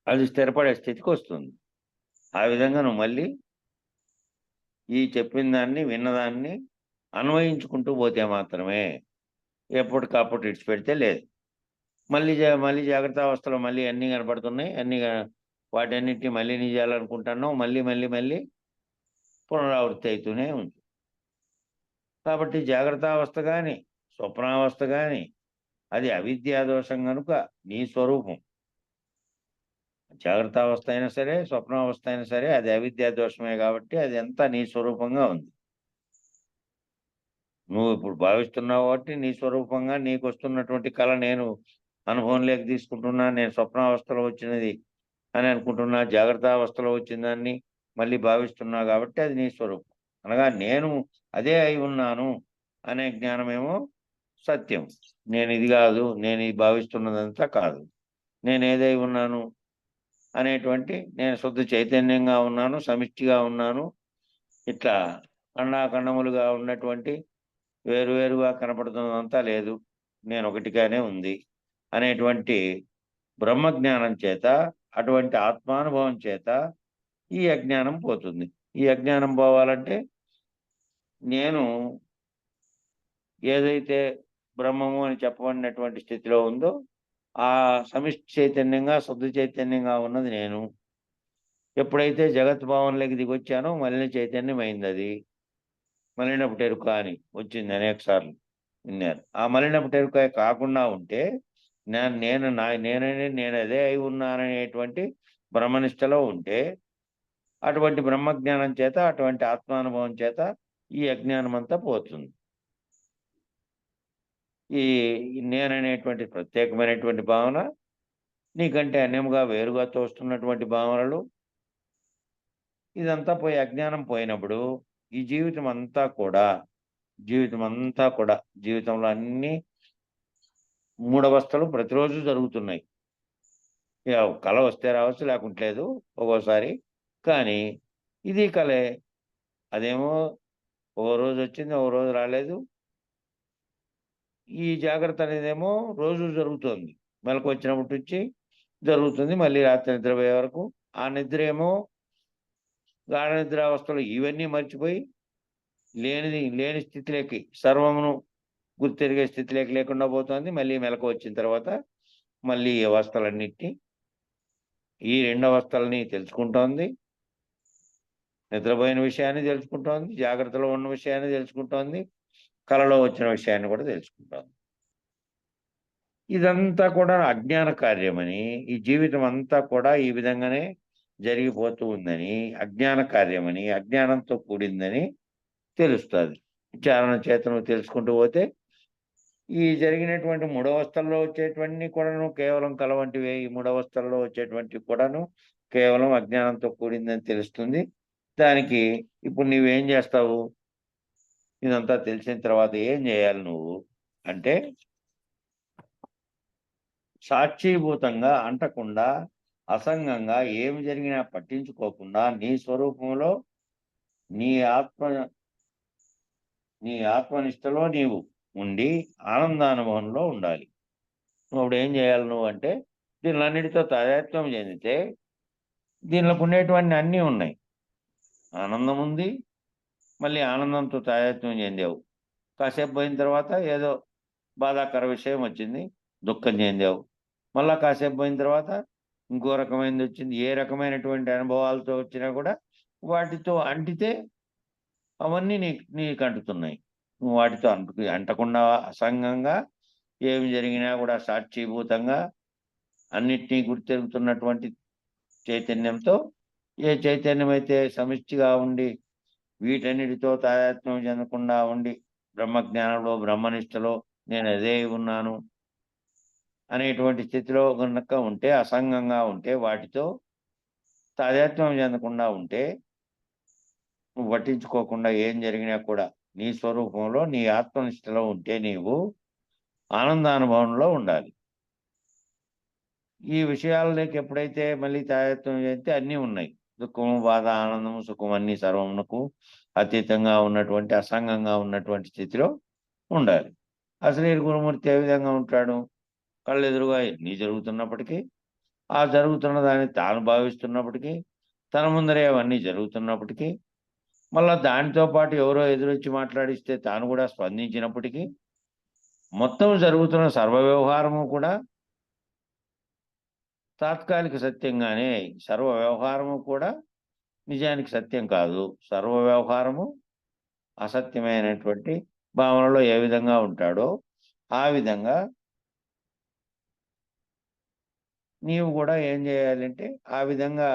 అది స్థిరపడే స్థితికి వస్తుంది. ఆ విధంగా నువ్వు మళ్ళీ ఈ చెప్పిన దాన్ని విన్నదాన్ని అన్వయించుకుంటూ పోతే మాత్రమే, ఎప్పటికప్పుడు ఇడిచిపెడితే లేదు. మళ్ళీ జాగ్రత్త అవస్థలో మళ్ళీ అన్నీ కనపడుతున్నాయి, వాటన్నిటిని మళ్ళీ నిజాలనుకుంటున్నావు, మళ్ళీ పునరావృత్తి అవుతూనే ఉంది. కాబట్టి జాగ్రత్త అవస్థ కానీ స్వప్నావస్థ కానీ అది అవిద్యా దోషం కనుక నీ స్వరూపం. జాగ్రత్త అవస్థ అయినా సరే స్వప్నావస్థ అయినా సరే అది అవిద్యా దోషమే కాబట్టి అది అంతా నీ స్వరూపంగా ఉంది. నువ్వు ఇప్పుడు భావిస్తున్నావు కాబట్టి నీ స్వరూపంగా నీకు వస్తున్నటువంటి కళ నేను అనుభవంలోకి తీసుకుంటున్నా, నేను స్వప్నావస్థలో వచ్చినది అని అనుకుంటున్నా, జాగ్రత్త అవస్థలో వచ్చిన దాన్ని మళ్ళీ భావిస్తున్నా కాబట్టి అది నీ స్వరూపం. అనగా నేను అదే అయి ఉన్నాను అనే జ్ఞానమేమో సత్యం. నేను ఇది కాదు, నేను ఇది భావిస్తున్నదంతా కాదు, నేను ఏదై ఉన్నాను అనేటువంటి నేను శుద్ధ చైతన్యంగా ఉన్నాను, సమిష్టిగా ఉన్నాను, ఇట్లా ఖండాఖండములుగా ఉన్నటువంటి వేరువేరుగా కనపడుతున్నదంతా లేదు, నేను ఒకటిగానే ఉంది అనేటువంటి బ్రహ్మజ్ఞానం చేత, అటువంటి ఆత్మానుభవం చేత ఈ అజ్ఞానం పోతుంది. ఈ అజ్ఞానం పోవాలంటే నేను ఏదైతే బ్రహ్మము అని చెప్పబడినటువంటి స్థితిలో ఉందో ఆ సమిష్టి చైతన్యంగా శుద్ధ చైతన్యంగా ఉన్నది నేను. ఎప్పుడైతే జగత్ భావంలోకి దిగొచ్చానో మలిన చైతన్యం అయింది. అది మలినపు ఎరుక అని వచ్చింది, అనేక సార్లు విన్నారు. ఆ మలినపు ఎరుక కాకుండా ఉంటే నేను అదే అయి ఉన్నాననేటువంటి బ్రహ్మనిష్టలో ఉంటే అటువంటి బ్రహ్మజ్ఞానం చేత, అటువంటి ఆత్మానుభవం చేత ఈ అజ్ఞానం అంతా పోతుంది. ఈ నేననేటువంటి ప్రత్యేకమైనటువంటి భావన, నీకంటే అన్యముగా వేరుగా తోస్తున్నటువంటి భావనలు, ఇదంతా పోయి అజ్ఞానం పోయినప్పుడు ఈ జీవితం అంతా కూడా జీవితంలో అన్ని మూడవస్థలు ప్రతిరోజు జరుగుతున్నాయి. కళ వస్తే రావచ్చు, లేకుంటే లేదు ఒక్కోసారి. కానీ ఇది కళే. అదేమో ఓ రోజు వచ్చింది, ఓ రోజు రాలేదు. ఈ జాగ్రత్త అనేదేమో రోజు జరుగుతుంది. మెలకు వచ్చినప్పటి నుంచి జరుగుతుంది, మళ్ళీ రాత్రి నిద్రపోయే వరకు. ఆ నిద్ర ఏమో గాఢ నిద్రావస్థలో ఇవన్నీ మర్చిపోయి లేని స్థితిలోకి, సర్వమును గుర్తెరిగే స్థితిలోకి లేకుండా పోతుంది. మళ్ళీ మెలకు వచ్చిన తర్వాత మళ్ళీ ఈ అవస్థలన్నిటినీ, ఈ రెండు అవస్థలని తెలుసుకుంటోంది. నిద్రపోయిన విషయాన్ని తెలుసుకుంటోంది, జాగ్రత్తలో ఉన్న విషయాన్ని తెలుసుకుంటోంది, కళలో వచ్చిన విషయాన్ని కూడా తెలుసుకుంటోంది. ఇదంతా కూడా అజ్ఞాన కార్యమని, ఈ జీవితం అంతా కూడా ఈ విధంగానే జరిగిపోతూ ఉందని, అజ్ఞాన కార్యమని, అజ్ఞానంతో కూడిందని తెలుస్తుంది. విచారణ చేత నువ్వు తెలుసుకుంటూ పోతే ఈ జరిగినటువంటి మూడవస్థల్లో వచ్చేటువంటి కూడాను కేవలం కల వంటివే. ఈ మూడవస్థల్లో వచ్చేటువంటి కూడాను కేవలం అజ్ఞానంతో కూడిందని తెలుస్తుంది. దానికి ఇప్పుడు నువ్వేం చేస్తావు? ఇదంతా తెలిసిన తర్వాత ఏం చేయాలి నువ్వు అంటే, సాక్షీభూతంగా అంటకుండా, అసంగంగా ఏమి జరిగినా పట్టించుకోకుండా నీ స్వరూపంలో నీ ఆత్మనిష్టలో నీవు ఉండి ఆనందానుభవంలో ఉండాలి. నువ్వు అప్పుడు ఏం చేయాలి నువ్వు అంటే, దీనిలన్నిటితో తాదాత్మ్యం చెందితే దీనిలోకి ఉండేటువంటి అన్నీ ఉన్నాయి. ఆనందం ఉంది, మళ్ళీ ఆనందంతో తాదాత్మ్యం చెందావు. కాసేపు పోయిన తర్వాత ఏదో బాధాకర విషయం వచ్చింది, దుఃఖం చెందావు. మళ్ళా కాసేపు పోయిన తర్వాత ఇంకో రకమైనది వచ్చింది. ఏ రకమైనటువంటి అనుభవాలతో వచ్చినా కూడా వాటితో అంటితే అవన్నీ నీకు అంటుతున్నాయి. నువ్వు వాటితో అంటకుండా అసంగంగా ఏమి జరిగినా కూడా సాక్షిభూతంగా అన్నిటినీ గుర్తెరుగుతున్నటువంటి చైతన్యంతో, ఏ చైతన్యం అయితే సమిష్టిగా ఉండి వీటన్నిటితో తాదాత్మ్యం చెందకుండా ఉండి బ్రహ్మజ్ఞానంలో, బ్రహ్మనిష్టలో నేను అదే ఉన్నాను అనేటువంటి స్థితిలో కనుక ఉంటే, అసంగంగా ఉంటే, వాటితో తాదాత్మ్యం చెందకుండా ఉంటే, నువ్వు పట్టించుకోకుండా ఏం జరిగినా కూడా నీ స్వరూపంలో, నీ ఆత్మనిష్టలో ఉంటే నీవు ఆనందానుభవంలో ఉండాలి. ఈ విషయాలలోకి ఎప్పుడైతే మళ్ళీ తాదాత్మ్యం చెందితే అన్నీ ఉన్నాయి. దుఃఖము, బాధ, ఆనందము, సుఖము అన్ని సర్వమునకు అతీతంగా ఉన్నటువంటి అసంగంగా ఉన్నటువంటి స్థితిలో ఉండాలి. అశరీర గురుమూర్తి ఏ విధంగా ఉంటాడు? కళ్ళు ఎదురుగా ఎన్ని జరుగుతున్నప్పటికీ, ఆ జరుగుతున్న దాన్ని తాను భావిస్తున్నప్పటికీ, తన ముందరే అవన్నీ జరుగుతున్నప్పటికీ, మళ్ళా దానితో పాటు ఎవరో ఎదురొచ్చి మాట్లాడిస్తే తాను కూడా స్పందించినప్పటికీ, మొత్తం జరుగుతున్న సర్వ వ్యవహారము కూడా తాత్కాలిక సత్యంగానే, సర్వ వ్యవహారము కూడా నిజానికి సత్యం కాదు. సర్వ వ్యవహారము అసత్యమైనటువంటి భావనలో ఏ విధంగా ఉంటాడో ఆ విధంగా నీవు కూడా ఏం చేయాలంటే ఆ విధంగా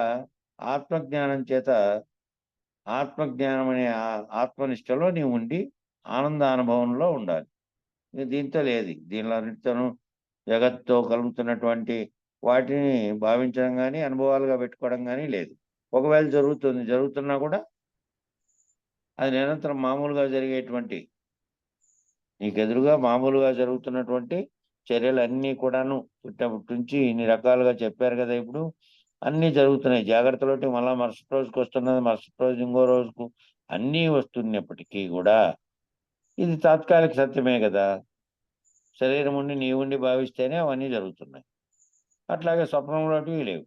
ఆత్మజ్ఞానం చేత ఆత్మజ్ఞానం అనే ఆత్మనిష్టలో నీవు ఉండి ఆనంద అనుభవంలో ఉండాలి. దీంతో లేదు. దీనిలన్నిటితోనూ జగత్తుతో కలుగుతున్నటువంటి వాటిని భావించడం కానీ అనుభవాలుగా పెట్టుకోవడం కానీ లేదు. ఒకవేళ జరుగుతున్నా కూడా అది నిరంతరం మామూలుగా జరిగేటువంటి నీకెదురుగా మామూలుగా జరుగుతున్నటువంటి చర్యలన్నీ కూడాను పుట్టినప్పటి నుంచి ఇన్ని రకాలుగా చెప్పారు కదా. ఇప్పుడు అన్నీ జరుగుతున్నాయి. జాగ్రత్తలోటి మళ్ళా మరుసటి రోజుకి వస్తున్నది, మరుసటి రోజు ఇంకో రోజుకు అన్నీ వస్తున్నప్పటికీ కూడా ఇది తాత్కాలిక సత్యమే కదా. శరీరం ఉండి నీ ఉండి భావిస్తేనే అవన్నీ జరుగుతున్నాయి. అట్లాగే స్వప్నంలోటివి లేవు.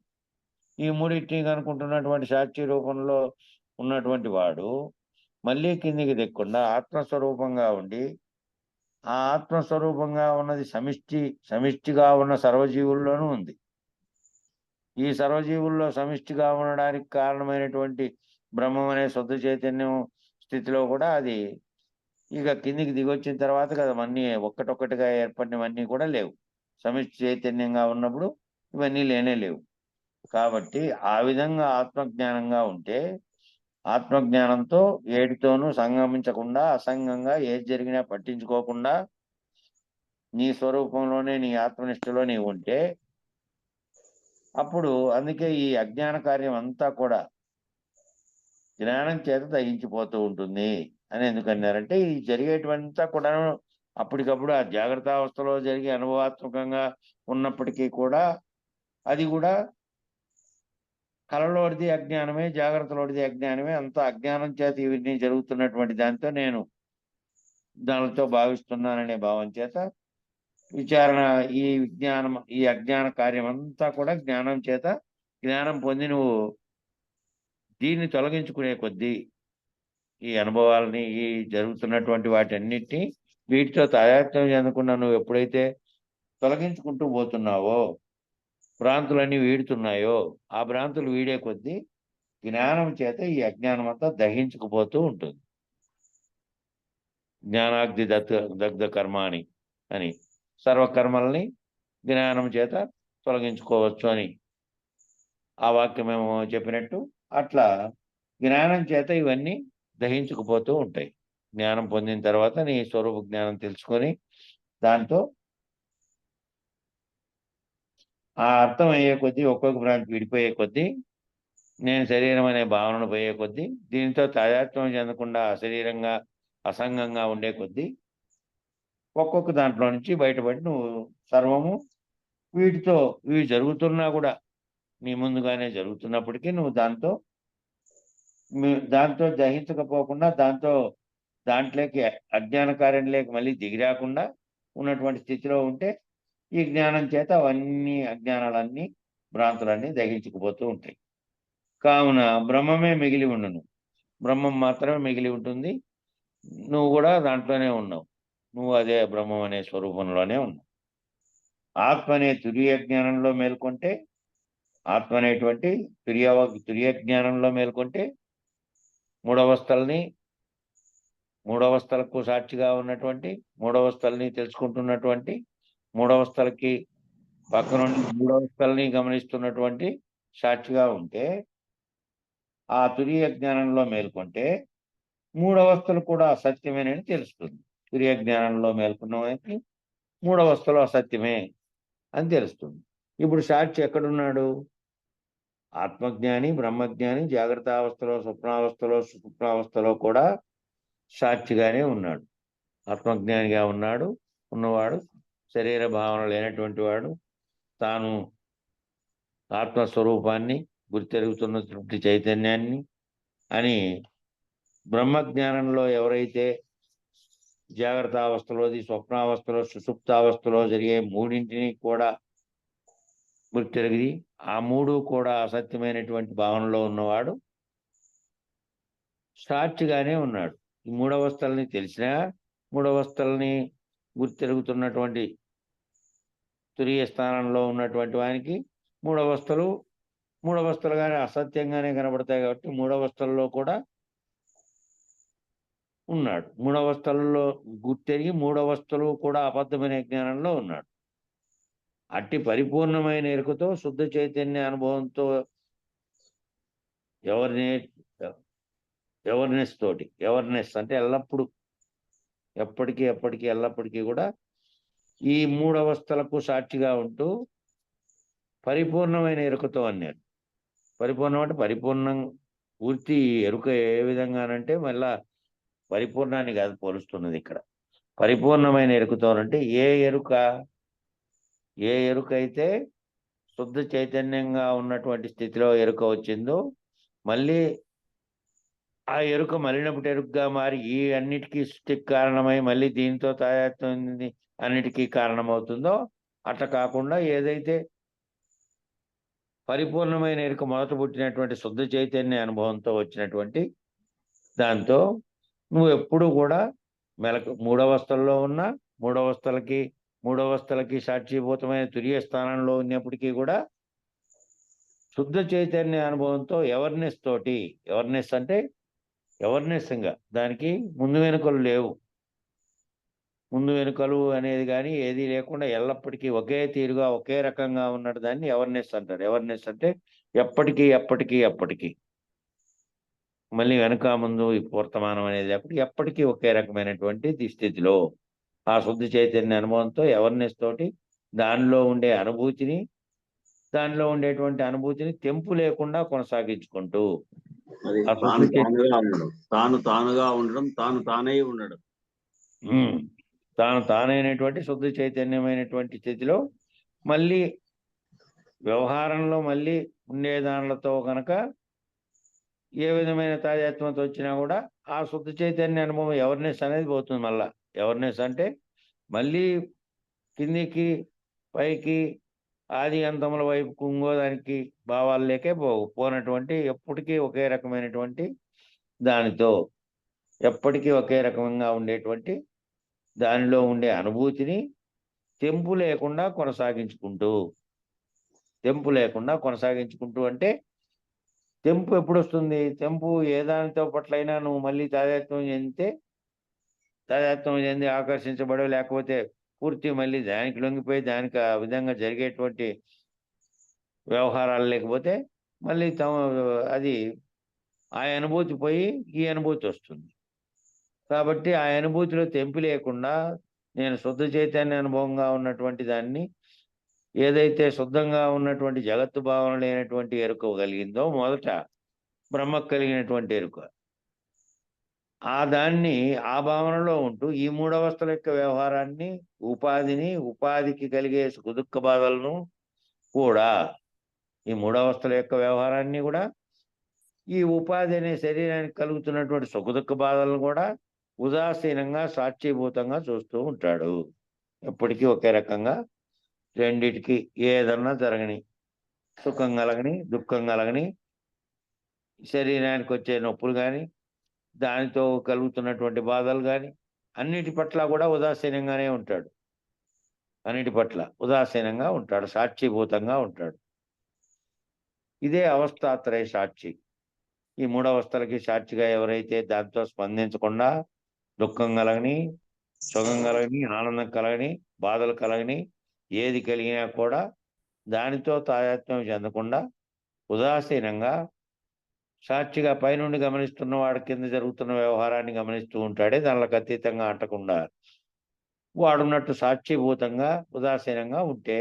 ఈ మూడింటిని కనుకుంటున్నటువంటి సాక్షి రూపంలో ఉన్నటువంటి వాడు మళ్ళీ కిందికి దిక్కుండా ఆత్మస్వరూపంగా ఉండి, ఆ ఆత్మస్వరూపంగా ఉన్నది సమిష్టిగా ఉన్న సర్వజీవుల్లోనూ ఉంది. ఈ సర్వజీవుల్లో సమిష్టిగా ఉండడానికి కారణమైనటువంటి బ్రహ్మం అనే శుద్ధ చైతన్యం స్థితిలో కూడా అది ఇక కిందికి దిగొచ్చిన తర్వాత కదా అన్నీ ఒక్కటొక్కటిగా ఏర్పడినవన్నీ కూడా లేవు. సమిష్టి చైతన్యంగా ఉన్నప్పుడు ఇవన్నీ లేనే లేవు. కాబట్టి ఆ విధంగా ఆత్మజ్ఞానంగా ఉంటే, ఆత్మజ్ఞానంతో ఏటితోనూ సంగమించకుండా అసంగంగా ఏది జరిగినా పట్టించుకోకుండా నీ స్వరూపంలోనే నీ ఆత్మనిష్టలో నీవు ఉంటే, అప్పుడు అందుకే ఈ అజ్ఞాన కార్యం అంతా కూడా జ్ఞానం చేత దహించిపోతూ ఉంటుంది అని ఎందుకన్నారంటే, ఈ జరిగేటువంతా కూడా అప్పటికప్పుడు ఆ జాగ్రత్త అవస్థలో జరిగి అనుభవాత్మకంగా ఉన్నప్పటికీ కూడా అది కూడా కలలోడిది అజ్ఞానమే, జాగ్రత్తలోడిది అజ్ఞానమే. అంత అజ్ఞానం చేత ఇవన్నీ జరుగుతున్నటువంటి దాంతో నేను దానితో భావిస్తున్నాననే భావం చేత విచారణ ఈ అజ్ఞాన కార్యం అంతా కూడా జ్ఞానం చేత జ్ఞానం పొంది నువ్వు దీన్ని తొలగించుకునే కొద్దీ ఈ అనుభవాలని ఈ జరుగుతున్నటువంటి వాటన్నిటినీ వీటితో తాదాత్మ్యం చెందకుండా నువ్వు ఎప్పుడైతే తొలగించుకుంటూ పోతున్నావో, భ్రాంతులన్నీ వీడుతున్నాయో, ఆ భ్రాంతులు వీడే కొద్దీ జ్ఞానం చేత ఈ అజ్ఞానం అంతా దహించుకుపోతూ ఉంటుంది. జ్ఞానాగ్ని దగ్ధ కర్మాణి అని సర్వకర్మల్ని జ్ఞానం చేత తొలగించుకోవచ్చు అని ఆ వాక్యం మేము చెప్పినట్టు అట్లా జ్ఞానం చేత ఇవన్నీ దహించుకుపోతూ ఉంటాయి. జ్ఞానం పొందిన తర్వాత నీ స్వరూప జ్ఞానం తెలుసుకొని దాంతో ఆ అర్థం అయ్యే కొద్దీ ఒక్కొక్క భ్రాంతి విడిపోయే కొద్దీ నేను శరీరం అనే భావనను పోయే కొద్దీ దీనితో తాదాత్మ్యం చెందకుండా అశరీరంగా అసంగంగా ఉండే కొద్దీ ఒక్కొక్క దాంట్లో నుంచి బయటపడి నువ్వు సర్వము ఇవి జరుగుతున్నా కూడా నీ ముందుగానే జరుగుతున్నప్పటికీ నువ్వు దాంతో దహించకపోకుండా దాంట్లోకి అజ్ఞాన కార్యంలోకి మళ్ళీ దిగిరాకుండా ఉన్నటువంటి స్థితిలో ఉంటే ఈ జ్ఞానం చేత అవన్నీ అజ్ఞానాలన్నీ భ్రాంతులన్నీ దహించుకుపోతూ ఉంటాయి. కావున బ్రహ్మమే మిగిలి ఉండును. బ్రహ్మం మాత్రమే మిగిలి ఉంటుంది. నువ్వు కూడా దాంట్లోనే ఉన్నావు. నువ్వు అదే బ్రహ్మం అనే స్వరూపంలోనే ఉన్నావు. ఆత్మ అనే తురియ జ్ఞానంలో మేల్కొంటే, ఆత్మ అనేటువంటి తురియ జ్ఞానంలో మేల్కొంటే మూడవస్థలకు సాక్షిగా ఉన్నటువంటి, మూడవస్థల్ని తెలుసుకుంటున్నటువంటి, మూడవస్థలకి పక్క నుండి మూడవస్థల్ని గమనిస్తున్నటువంటి సాక్షిగా ఉంటే, ఆ తురియ జ్ఞానంలో మేల్కొంటే మూడవస్థలు కూడా అసత్యమేనని తెలుస్తుంది. తురియ జ్ఞానంలో మేల్కొన్న వారికి మూడవస్థలు అసత్యమే అని తెలుస్తుంది. ఇప్పుడు సాక్షి ఎక్కడున్నాడు? ఆత్మజ్ఞాని, బ్రహ్మజ్ఞాని జాగ్రత్త అవస్థలో, స్వప్నావస్థలో, సుషుప్నావస్థలో కూడా సాక్షిగానే ఉన్నాడు. ఆత్మజ్ఞానిగా ఉన్నవాడు శరీర భావన లేనటువంటి వాడు తాను ఆత్మస్వరూపాన్ని గుర్తెరుగుతున్నటువంటి చైతన్యాన్ని అని బ్రహ్మజ్ఞానంలో ఎవరైతే జాగ్రత్త అవస్థలోది, స్వప్నావస్థలో, సుషుప్తావస్థలో జరిగే మూడింటిని కూడా గుర్తెరిగి ఆ మూడు కూడా అసత్యమైనటువంటి భావనలో ఉన్నవాడు సాక్షిగానే ఉన్నాడు. ఈ మూడవస్థల్ని తెలిసినా మూడవస్థల్ని గుర్తెరుగుతున్నటువంటి తురియ స్థానంలో ఉన్నటువంటి వానికి మూడవస్థలుగానే అసత్యంగానే కనబడతాయి కాబట్టి మూడవస్థల్లో కూడా ఉన్నాడు. మూడవస్థలలో గుర్తెరిగి మూడవస్థలు కూడా అబద్ధమైన జ్ఞానంలో ఉన్నాడు. అట్టి పరిపూర్ణమైన ఎరుకతో శుద్ధ చైతన్య అనుభవంతో ఎవర్నెస్ అంటే ఎల్లప్పుడూ ఎల్లప్పటికీ కూడా ఈ మూడవస్థలకు సాక్షిగా ఉంటూ పరిపూర్ణమైన ఎరుకతో అన్నారు. పరిపూర్ణం అంటే పరిపూర్ణం పూర్తి ఎరుక ఏ విధంగానంటే మళ్ళా పరిపూర్ణాన్ని కాదు పోలుస్తున్నది ఇక్కడ. పరిపూర్ణమైన ఎరుకతోనంటే ఏ ఎరుక అయితే శుద్ధ చైతన్యంగా ఉన్నటువంటి స్థితిలో ఎరుక వచ్చిందో మళ్ళీ ఆ ఎరుక మలినపుటి ఎరుకగా మారి ఈ అన్నిటికీ సృష్టికి కారణమై మళ్ళీ దీంతో తాయాత్వం అన్నిటికీ కారణమవుతుందో అట్లా కాకుండా ఏదైతే పరిపూర్ణమైన ఎరుక మొదట పుట్టినటువంటి శుద్ధ చైతన్య అనుభవంతో వచ్చినటువంటి దాంతో నువ్వు ఎప్పుడు కూడా మూడవస్థల్లో ఉన్న మూడవస్థలకి సాక్షిభూతమైన తురియ స్థానంలో ఉన్నప్పటికీ కూడా శుద్ధ చైతన్య అనుభవంతో ఎవర్నెస్ అంటే ఇంకా దానికి ముందు వెనుకలు లేవు. ముందు వెనుకలు అనేది కానీ ఏది లేకుండా ఎల్లప్పటికీ ఒకే తీరుగా ఒకే రకంగా ఉన్నట్టు దాన్ని ఎవర్నెస్ అంటారు. ఎవర్నెస్ అంటే ఎప్పటికీ మళ్ళీ వెనుక ముందు వర్తమానం అనేది లేకుండా ఎప్పటికీ ఒకే రకమైనటువంటి స్థితిలో ఆ శుద్ధ చైతన్య అనుభవంతో ఎవర్నెస్ తోటి దానిలో ఉండేటువంటి అనుభూతిని తెంపు లేకుండా కొనసాగించుకుంటూ తాను తానైనటువంటి శుద్ధ చైతన్యమైనటువంటి స్థితిలో మళ్ళీ వ్యవహారంలో మళ్ళీ ఉండే దానిలతో కనుక ఏ విధమైన తాజాత్మత వచ్చినా కూడా ఆ శుద్ధ చైతన్య అనుభవం ఎవర్నెస్ అనేది పోతుంది. మళ్ళా ఎవర్నెస్ అంటే మళ్ళీ కిందికి పైకి ఆది అంతముల వైపు కుంగోదానికి భావాలు లేకే పోనటువంటి ఎప్పటికీ ఒకే రకమైనటువంటి దానితో ఎప్పటికీ ఒకే రకంగా ఉండేటువంటి దానిలో ఉండే అనుభూతిని తెంపు లేకుండా కొనసాగించుకుంటూ అంటే తెంపు ఎప్పుడు వస్తుంది? తెంపు ఏ దానితో పట్లైనా నువ్వు మళ్ళీ తాదాత్మ్యం చెంది ఆకర్షించబడో లేకపోతే పూర్తి మళ్ళీ దానికి లొంగిపోయి దానికి ఆ విధంగా జరిగేటువంటి వ్యవహారాలు లేకపోతే మళ్ళీ అది ఆ అనుభూతి పోయి ఈ అనుభూతి వస్తుంది. కాబట్టి ఆ అనుభూతిలో తెంపు లేకుండా నేను శుద్ధ చైతన్య అనుభవంగా ఉన్నటువంటి దాన్ని ఏదైతే శుద్ధంగా ఉన్నటువంటి జగత్తు భావన లేనటువంటి ఎరుక కలిగిందో మొదట బ్రహ్మకు కలిగినటువంటి ఎరుక ఆ భావనలో ఉంటూ ఈ మూడవస్థల యొక్క వ్యవహారాన్ని ఉపాధికి కలిగే సుఖదుఖ బాధలను కూడా ఈ మూడవస్థల యొక్క వ్యవహారాన్ని కూడా ఈ ఉపాధి అనే శరీరానికి కలుగుతున్నటువంటి సుఖదుఖ బాధలను కూడా ఉదాసీనంగా సాక్షిభూతంగా చూస్తూ ఉంటాడు. ఎప్పటికీ ఒకే రకంగా రెండిటికి ఏదన్నా జరగని సుఖం కలగని దుఃఖం కలగని శరీరానికి వచ్చే నొప్పులు కానీ దానితో కలుగుతున్నటువంటి బాధలు కానీ అన్నిటి పట్ల కూడా ఉదాసీనంగానే ఉంటాడు. సాక్షిభూతంగా ఉంటాడు. ఇదే అవస్థాత్రయ సాక్షి. ఈ మూడవస్థలకి సాక్షిగా ఎవరైతే దాంతో స్పందించకుండా దుఃఖం కలగని సుఖం కలగని ఆనందం కలగని బాధలు కలగని ఏది కలిగినా కూడా దానితో తాదాత్మ్యం చెందకుండా ఉదాసీనంగా సాక్షిగా పైనుండి గమనిస్తున్న వాడి కింద జరుగుతున్న వ్యవహారాన్ని గమనిస్తూ ఉంటాడే దానిలోకి అతీతంగా అంటకుండా వాడున్నట్టు సాక్షిభూతంగా ఉదాసీనంగా ఉంటే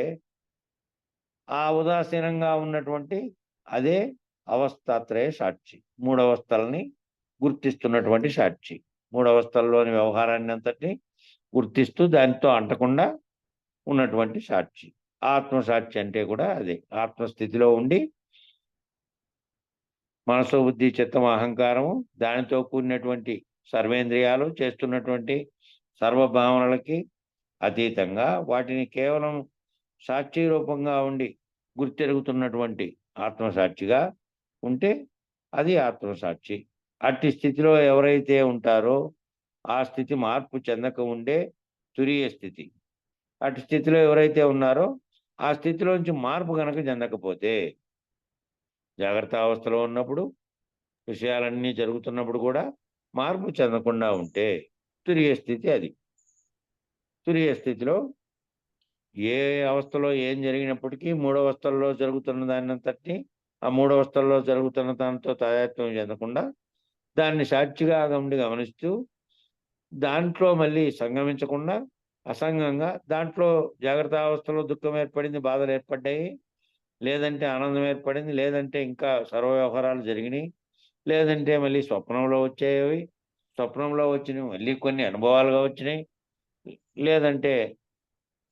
ఆ ఉదాసీనంగా ఉన్నటువంటి అదే అవస్థాత్రయ సాక్షి. మూడవస్థలని గుర్తిస్తున్నటువంటి సాక్షి. మూడవస్థల్లోని వ్యవహారాన్ని అంతటిని గుర్తిస్తూ దానితో అంటకుండా ఉన్నటువంటి సాక్షి. ఆత్మసాక్షి అంటే కూడా అదే ఆత్మస్థితిలో ఉండి మనసు, బుద్ధి, చిత్తం, అహంకారము, దానితో కూడినటువంటి సర్వేంద్రియాలు చేస్తున్నటువంటి సర్వభావనలకి అతీతంగా వాటిని కేవలం సాక్షి రూపంగా ఉండి గుర్తెరుగుతున్నటువంటి ఆత్మసాక్షిగా ఉంటే అది ఆత్మసాక్షి. అట్టి స్థితిలో ఎవరైతే ఉంటారో ఆ స్థితి మార్పు చెందక ఉండే తురీయ స్థితి. అటు స్థితిలో ఎవరైతే ఉన్నారో ఆ స్థితిలోంచి మార్పు గనక చెందకపోతే, జాగ్రత్త అవస్థలో ఉన్నప్పుడు విషయాలన్నీ జరుగుతున్నప్పుడు కూడా మార్పు చెందకుండా ఉంటే తురీయ స్థితి అది. తురీయ స్థితిలో ఏ అవస్థలో ఏం జరిగినప్పటికీ మూడవస్థల్లో జరుగుతున్న దాన్నంతటినీ ఆ మూడవస్థల్లో జరుగుతున్న దానితో తాదాత్మ్యం చెందకుండా దాన్ని సాక్షిగా ఉండి గమనిస్తూ దాంట్లో మళ్ళీ సంగమించకుండా అసంగంగా దాంట్లో జాగ్రత్త అవస్థలో దుఃఖం ఏర్పడింది, బాధలు ఏర్పడ్డాయి, లేదంటే ఆనందం ఏర్పడింది, లేదంటే ఇంకా సర్వ వ్యవహారాలు జరిగినాయి, లేదంటే మళ్ళీ స్వప్నంలో వచ్చేవి, స్వప్నంలో వచ్చినవి మళ్ళీ కొన్ని అనుభవాలుగా వచ్చినాయి, లేదంటే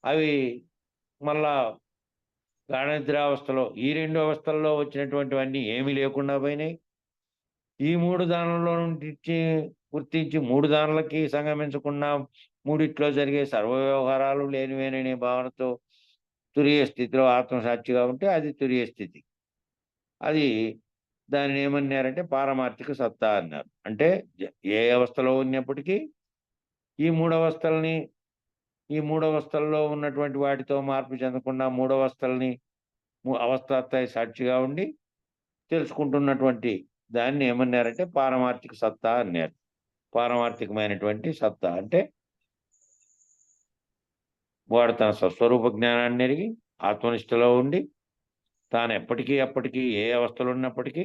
అవి మళ్ళా గాఢనిద్రావస్థలో ఈ 2 అవస్థల్లో వచ్చినటువంటివన్నీ ఏమీ లేకుండా పోయినాయి. ఈ 3 దానుల్లో నుండి గుర్తించి 3 దానులకి సంగమించకుండా మూడిట్లో జరిగే సర్వ వ్యవహారాలు లేనివేననే భావనతో తురీయ స్థితిలో ఆత్మసాక్షిగా ఉంటే అది తురీయ స్థితి. అది దానిని ఏమన్నారంటే పారమార్థిక సత్తా అన్నారు. అంటే ఏ అవస్థలో ఉన్నప్పటికీ ఈ 3 అవస్థల్ని ఈ 3 అవస్థల్లో ఉన్నటువంటి వాటితో మార్పు చెందకుండా 3 అవస్థల్ని అవస్థాత్రయ సాక్షిగా ఉండి తెలుసుకుంటున్నటువంటి దాన్ని ఏమన్నారంటే పారమార్థిక సత్తా అన్నారు. పారమార్థికమైనటువంటి సత్తా అంటే వాడు తన స్వస్వరూప జ్ఞానాన్ని ఎరిగి ఆత్మనిష్టలో ఉండి తాను ఎప్పటికీ అప్పటికీ ఏ అవస్థలో ఉన్నప్పటికీ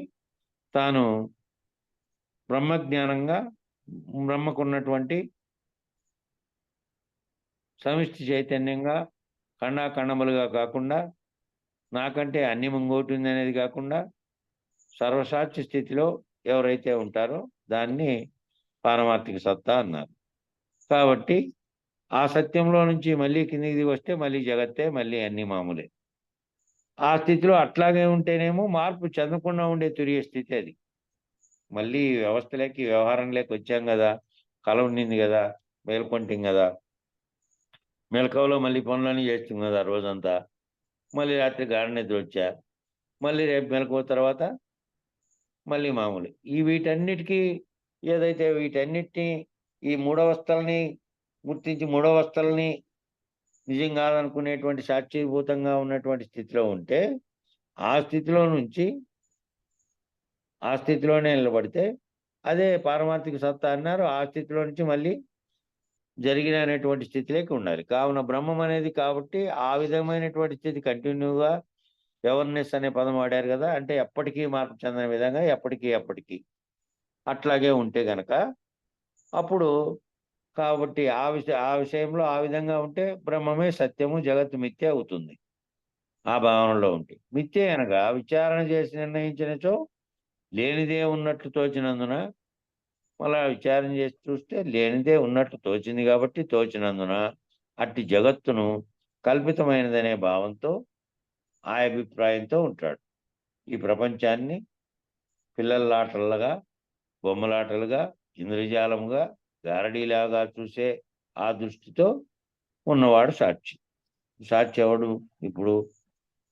తాను బ్రహ్మజ్ఞానంగా బ్రహ్మకున్నటువంటి సమిష్టి చైతన్యంగా ఖండాఖండములుగా కాకుండా నాకంటే అన్యం ఇంకోటి ఉంది అనేది కాకుండా సర్వసాక్షి స్థితిలో ఎవరైతే ఉంటారో దాన్ని పారమార్థిక సత్తా అన్నారు. కాబట్టి ఆ సత్యంలో నుంచి మళ్ళీ కిందికి దిగి వస్తే మళ్ళీ జగత్తే, మళ్ళీ అన్ని మామూలే. ఆ స్థితిలో అట్లాగే ఉంటేనేమో మార్పు చెందకుండా ఉండే తురీయ స్థితి అది. మళ్ళీ వ్యవస్థలోకి వ్యవహారంలోకి వచ్చాం కదా, కల ఉండింది కదా, మేల్కొంటాం కదా, మెలకువలో మళ్ళీ పనులన్నీ చేస్తాం కదా రోజంతా, మళ్ళీ రాత్రి గాఢ నిద్ర వచ్చా, మళ్ళీ రేపు మెలకువ తర్వాత మళ్ళీ మామూలు. వీటన్నిటికీ ఏదైతే వీటన్నిటినీ ఈ మూడవస్థల్ని గుర్తించి మూడవస్థల్ని నిజం కాదనుకునేటువంటి సాక్షిభూతంగా ఉన్నటువంటి స్థితిలో ఉంటే ఆ స్థితిలో నుంచి ఆ స్థితిలోనే నిలబడితే అదే పారమార్థిక సత్తా అన్నారు. ఆ స్థితిలో నుంచి మళ్ళీ జరిగిన అనేటువంటి స్థితిలోకి ఉండాలి. కావున బ్రహ్మం అనేది కాబట్టి ఆ విధమైనటువంటి స్థితి కంటిన్యూగా ఎవర్నెస్ అనే పదం వాడారు కదా, అంటే ఎప్పటికీ మార్పు చెందని విధంగా ఎప్పటికీ అట్లాగే ఉంటే గనక అప్పుడు కాబట్టి ఆ విషయంలో ఆ విధంగా ఉంటే బ్రహ్మమే సత్యము, జగత్తు మిథ్య అవుతుంది. ఆ భావనలో ఉంటే మిథ్య అనగా విచారణ చేసి నిర్ణయించినచో లేనిదే ఉన్నట్లు తోచినందున, మళ్ళా విచారణ చేసి చూస్తే లేనిదే ఉన్నట్లు తోచింది కాబట్టి తోచినందున అట్టి జగత్తును కల్పితమైనదనే భావంతో ఆ అభిప్రాయంతో ఉంటాడు. ఈ ప్రపంచాన్ని పిల్లలాటలుగా, బొమ్మలాటలుగా, ఇంద్రజాలముగా, గారడీలాగా చూసే ఆ దృష్టితో ఉన్నవాడు సాక్షి. సాక్షి ఎవడు ఇప్పుడు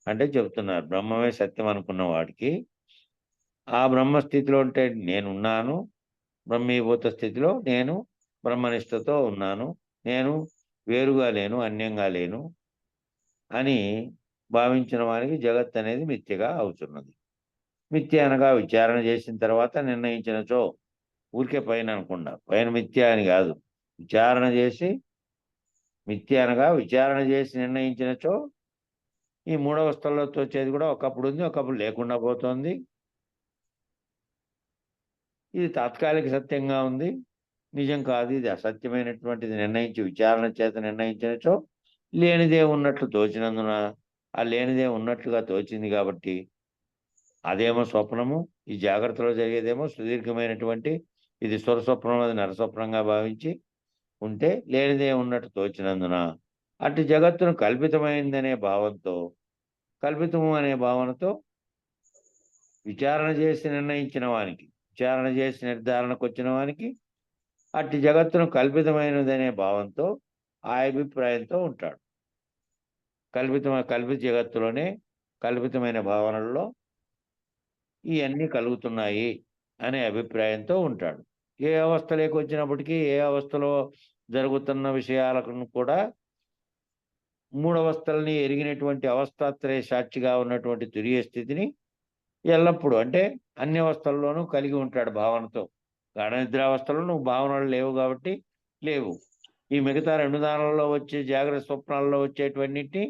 అంటే చెబుతున్నారు, బ్రహ్మమే సత్యం అనుకున్న వాడికి ఆ బ్రహ్మస్థితిలో ఉంటే నేనున్నాను, బ్రహ్మీభూత స్థితిలో నేను బ్రహ్మనిష్టతో ఉన్నాను, నేను వేరుగా లేను, అన్యంగా లేను అని భావించిన వానికి జగత్ అనేది మిథ్యగా అవుతున్నది. మిథ్య అనగా విచారణ చేసిన తర్వాత నిర్ణయించినచో ఊరికే పైన అనకుండా, పైన మిథ్య అని కాదు, విచారణ చేసి మిథ్య అనగా విచారణ చేసి నిర్ణయించినచో ఈ మూడవస్థల్లో తోచేది కూడా ఒకప్పుడు ఉంది, ఒకప్పుడు లేకుండా పోతోంది. ఇది తాత్కాలిక సత్యంగా ఉంది, నిజం కాదు, ఇది అసత్యమైనటువంటిది నిర్ణయించి విచారణ చేత నిర్ణయించినచో లేనిదే ఉన్నట్లు తోచినందున ఆ లేనిదే ఉన్నట్లుగా తోచింది కాబట్టి అదేమో స్వప్నము, ఈ జాగ్రత్తలో జరిగేదేమో సుదీర్ఘమైనటువంటి ఇది స్వరస్వప్నం, అది నరస్వప్నంగా భావించి ఉంటే లేనిదే ఉన్నట్టు తోచినందున అటు జగత్తును కల్పితమైందనే భావంతో, కల్పితము అనే భావనతో విచారణ చేసి నిర్ణయించిన వానికి, విచారణ చేసి నిర్ధారణకు వచ్చిన వానికి అట్టి జగత్తును కల్పితమైనదనే భావంతో ఆ అభిప్రాయంతో ఉంటాడు. కల్పిత జగత్తులోనే కల్పితమైన భావనల్లో ఇవన్నీ కలుగుతున్నాయి అనే అభిప్రాయంతో ఉంటాడు. ఏ అవస్థలోకి వచ్చినప్పటికీ ఏ అవస్థలో జరుగుతున్న విషయాలను కూడా మూడవస్థల్ని ఎరిగినటువంటి అవస్థాత్రయ సాక్షిగా ఉన్నటువంటి తురియ స్థితిని ఎల్లప్పుడూ అంటే అన్ని అవస్థల్లోనూ కలిగి ఉంటాడు భావనతో. గాఢ నిద్రావస్థలో నువ్వు భావనలు లేవు కాబట్టి లేవు. ఈ మిగతా 2 దానాల్లో వచ్చే జాగ్రత్త స్వప్నాల్లో వచ్చేటువంటిని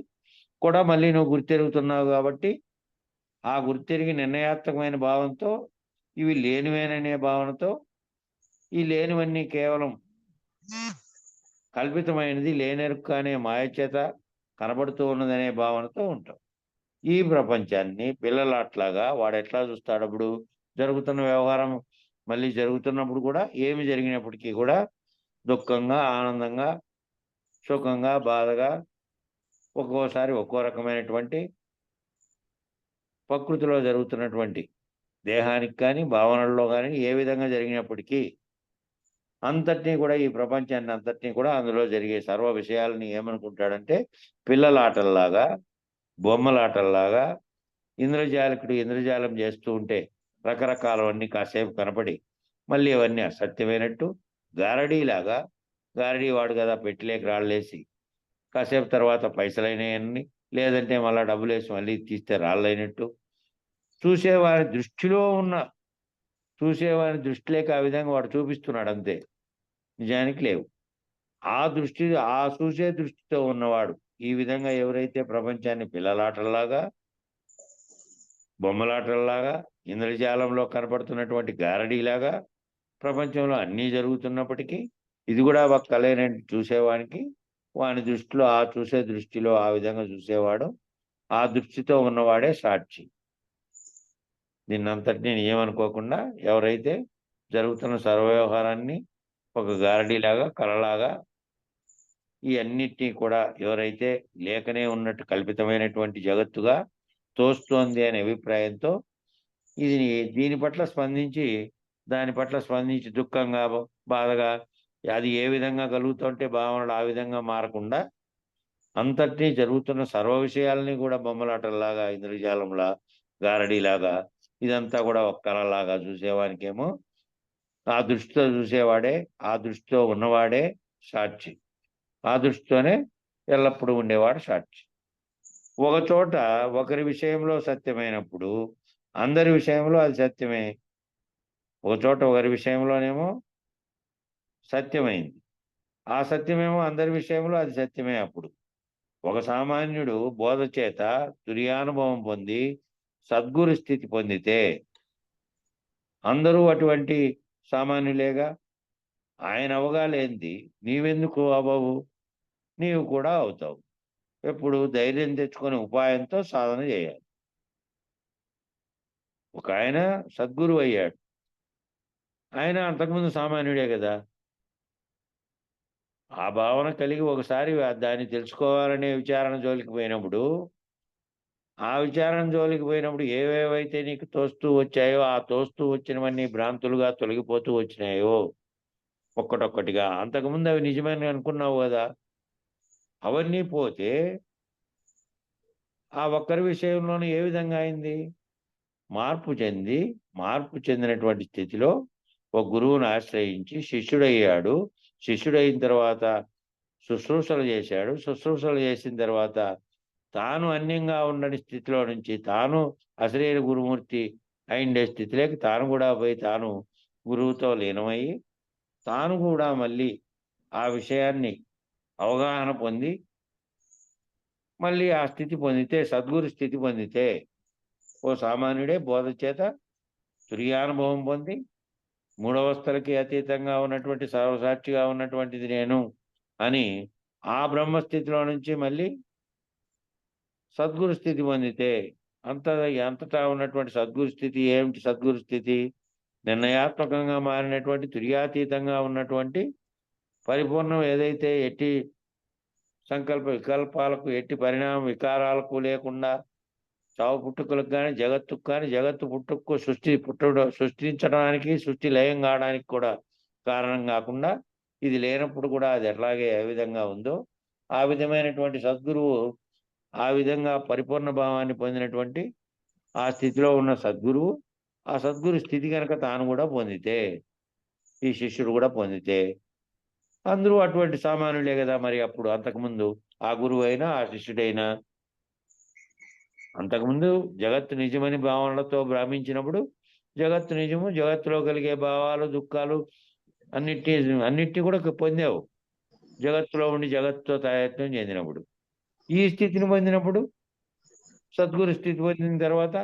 కూడా మళ్ళీ నువ్వు గుర్తెరుగుతున్నావు కాబట్టి ఆ గుర్తెరిగి నిర్ణయాత్మకమైన భావంతో ఇవి లేనివేననే భావనతో ఈ లేనివన్నీ కేవలం కల్పితమైనది లేనెరుక అనే మాయ చేత కనబడుతూ ఉన్నదనే భావనతో ఉంటాం. ఈ ప్రపంచాన్ని పిల్లలాట్లాగా వాడు ఎట్లా చూస్తాడు? అప్పుడు జరుగుతున్న వ్యవహారం మళ్ళీ జరుగుతున్నప్పుడు కూడా ఏమి జరిగినప్పటికీ కూడా దుఃఖంగా, ఆనందంగా, సుఖంగా, బాధగా, ఒక్కోసారి ఒక్కో రకమైనటువంటి ప్రకృతిలో జరుగుతున్నటువంటి దేహానికి కానీ భావనల్లో కానీ ఏ విధంగా జరిగినప్పటికీ అంతటినీ కూడా ఈ ప్రపంచాన్ని అంతటినీ కూడా అందులో జరిగే సర్వ విషయాలని ఏమనుకుంటాడంటే పిల్లలాటల్లాగా, బొమ్మలాటల్లాగా, ఇంద్రజాలికుడు ఇంద్రజాలం చేస్తూ ఉంటే రకరకాలవన్నీ కాసేపు కనపడి మళ్ళీ అవన్నీ అసత్యమైనట్టు, గారడీలాగా, గారడీ వాడు కదా పెట్టిలేక రాళ్ళేసి కాసేపు తర్వాత పైసలైనాయన్ని లేదంటే మళ్ళీ డబ్బులేసి మళ్ళీ తీస్తే రాళ్ళైనట్టు చూసేవారి దృష్టిలేక ఆ విధంగా వాడు చూపిస్తున్నాడు అంతే. నిజానికి లేవు. ఆ చూసే దృష్టితో ఉన్నవాడు ఈ విధంగా ఎవరైతే ప్రపంచాన్ని పిల్లలాటల్లాగా, బొమ్మలాటల్లాగా, ఇంద్రజాలంలో కనపడుతున్నటువంటి గారడీలాగా ప్రపంచంలో అన్నీ జరుగుతున్నప్పటికీ ఇది కూడా ఒక కలేనని చూసేవానికి వాని దృష్టిలో చూసే దృష్టిలో ఆ విధంగా చూసేవాడు ఆ దృష్టితో ఉన్నవాడే సాక్షి. దీన్నంతటినీ ఏమనుకోకుండా ఎవరైతే జరుగుతున్న సర్వవ్యవహారాన్ని ఒక గారడీలాగా, కలలాగా ఈ అన్నిటినీ కూడా ఎవరైతే లేకనే ఉన్నట్టు కల్పితమైనటువంటి జగత్తుగా తోస్తోంది అనే అభిప్రాయంతో దీని పట్ల స్పందించి దుఃఖంగా, బాధగా అది ఏ విధంగా కలుగుతుంటే భావనలు ఆ విధంగా మారకుండా అంతటినీ జరుగుతున్న సర్వ విషయాలని కూడా బొమ్మలాటల్లాగా, ఇంద్రజాలంలా, గారడీలాగా ఇదంతా కూడా ఒక కళలాగా చూసేవానికేమో ఆ దృష్టితో చూసేవాడే, ఆ దృష్టితో ఉన్నవాడే సాక్షి. ఆ దృష్టితోనే ఎల్లప్పుడూ ఉండేవాడు సాక్షి. ఒకచోట ఒకరి విషయంలో సత్యమైనప్పుడు అందరి విషయంలో అది సత్యమే. ఒకచోట ఒకరి విషయంలోనేమో సత్యమైంది, ఆ సత్యమేమో అందరి విషయంలో అది సత్యమే. అప్పుడు ఒక సామాన్యుడు బోధ చేత తుర్యానుభవం పొంది సద్గురు స్థితి పొందితే అందరూ అటువంటి సామాన్యులేగా. ఆయన అవగాలేంది నీవెందుకు అవ్వవు? నీవు కూడా అవుతావు. ఎప్పుడు ధైర్యం తెచ్చుకొని ఉపాయంతో సాధన చేయాలి. ఒక ఆయన సద్గురువు అయ్యాడు, ఆయన అంతకుముందు సామాన్యుడే కదా. ఆ భావన కలిగి ఒకసారి దాన్ని తెలుసుకోవాలనే విచారణ జోలికి పోయినప్పుడు ఏవేవైతే నీకు తోస్తూ వచ్చాయో ఆ తోస్తూ వచ్చినవన్నీ భ్రాంతులుగా తొలగిపోతూ వచ్చినాయో ఒక్కటొక్కటిగా, అంతకుముందు అవి నిజమని అనుకున్నావు కదా, అవన్నీ పోతే ఆ ఒక్కరి విషయంలోనూ ఏ విధంగా అయింది? మార్పు చెందినటువంటి స్థితిలో ఒక గురువును ఆశ్రయించి శిష్యుడయ్యాడు. శిష్యుడైన తర్వాత శుశ్రూషలు చేశాడు. శుశ్రూషలు చేసిన తర్వాత తాను అన్యంగా ఉండని స్థితిలో నుంచి తాను అసలైన గురుమూర్తి అయిండే స్థితిలోకి తాను కూడా పోయి తాను గురువుతో లీనమయ్యి తాను కూడా మళ్ళీ ఆ విషయాన్ని అవగాహన పొంది మళ్ళీ ఆ స్థితి పొందితే, సద్గురు స్థితి పొందితే ఓ సామాన్యుడే బోధ చేత తుర్యానుభవం పొంది మూడవస్థలకి అతీతంగా ఉన్నటువంటి సర్వసాక్షిగా ఉన్నటువంటిది నేను అని ఆ బ్రహ్మస్థితిలో నుంచి మళ్ళీ సద్గురు స్థితి పొందితే అంతటా ఉన్నటువంటి సద్గురు స్థితి ఏమిటి? సద్గురు స్థితి నిర్ణయాత్మకంగా మారినటువంటి తుర్యాతీతంగా ఉన్నటువంటి పరిపూర్ణం ఏదైతే ఎట్టి సంకల్ప వికల్పాలకు ఎట్టి పరిణామ వికారాలకు లేకుండా చావు పుట్టుకలకు కానీ జగత్తుకు కానీ జగత్తు పుట్టుకు సృష్టించడానికి సృష్టి లయం కావడానికి కూడా కారణం కాకుండా ఇది లేనప్పుడు కూడా అది ఎట్లాగే ఏ విధంగా ఉందో ఆ విధమైనటువంటి సద్గురువు ఆ విధంగా పరిపూర్ణ భావాన్ని పొందినటువంటి ఆ స్థితిలో ఉన్న సద్గురువు ఆ సద్గురు స్థితి కనుక తాను కూడా పొందితే ఈ శిష్యుడు కూడా పొందితే అందరూ అటువంటి సామాన్యులే కదా. మరి అప్పుడు అంతకుముందు ఆ గురువు అయినా ఆ శిష్యుడైనా అంతకుముందు జగత్తు నిజమని భావనలతో భ్రమించినప్పుడు జగత్తు నిజము, జగత్తులో కలిగే భావాలు దుఃఖాలు అన్నిటినీ కూడా పొందావు జగత్తులో ఉండి జగత్తుతో తాయత్వం చెందినప్పుడు. ఈ స్థితిని పొందినప్పుడు సద్గురు స్థితి పొందిన తర్వాత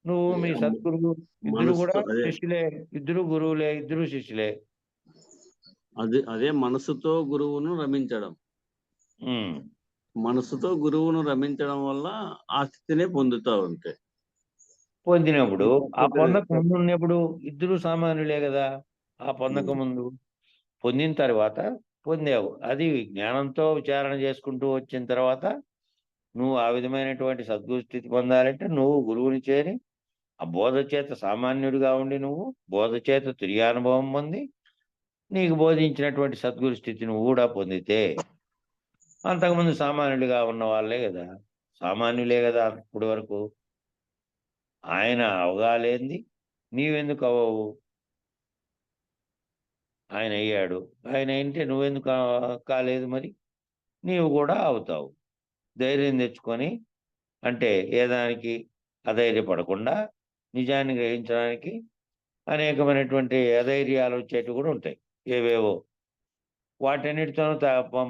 నువ్వు మీ సద్గురువు ఇద్దరు కూడా శిష్యులే, ఇద్దరు గురువులే, ఇద్దరు శిష్యులే. అదే మనసుతో గురువును రమించడం, మనసుతో గురువును రమించడం వల్ల ఆ స్థితినే పొందుతావు. అంతే. పొందినప్పుడు ఆ పొందక ముందు ఉన్నప్పుడు ఇద్దరు సామాన్యులే కదా. ఆ పొందక ముందు పొందిన తర్వాత పొందావు. అది జ్ఞానంతో విచారణ చేసుకుంటూ వచ్చిన తర్వాత నువ్వు ఆ విధమైనటువంటి సద్గురు స్థితి పొందాలంటే నువ్వు గురువుని చేరి ఆ బోధ చేత సామాన్యుడిగా ఉండి నువ్వు బోధ చేత తుర్యానుభవం పొంది నీకు బోధించినటువంటి సద్గురు స్థితి నువ్వు కూడా పొందితే అంతకుముందు సామాన్యుడిగా ఉన్న వాళ్ళే కదా, సామాన్యులే కదా. ఇప్పటి వరకు ఆయన అవగాలేంది నీవెందుకు అవ్వవు? ఆయన అయ్యాడు, ఆయన ఏంటే నువ్వెందుకు కాలేదు? మరి నీవు కూడా అవుతావు. ధైర్యం తెచ్చుకొని, అంటే ఏదానికి అధైర్యపడకుండా నిజాన్ని గ్రహించడానికి అనేకమైనటువంటి అధైర్యాలు వచ్చేటివి కూడా ఉంటాయి, ఏవేవో. వాటన్నిటితోనూ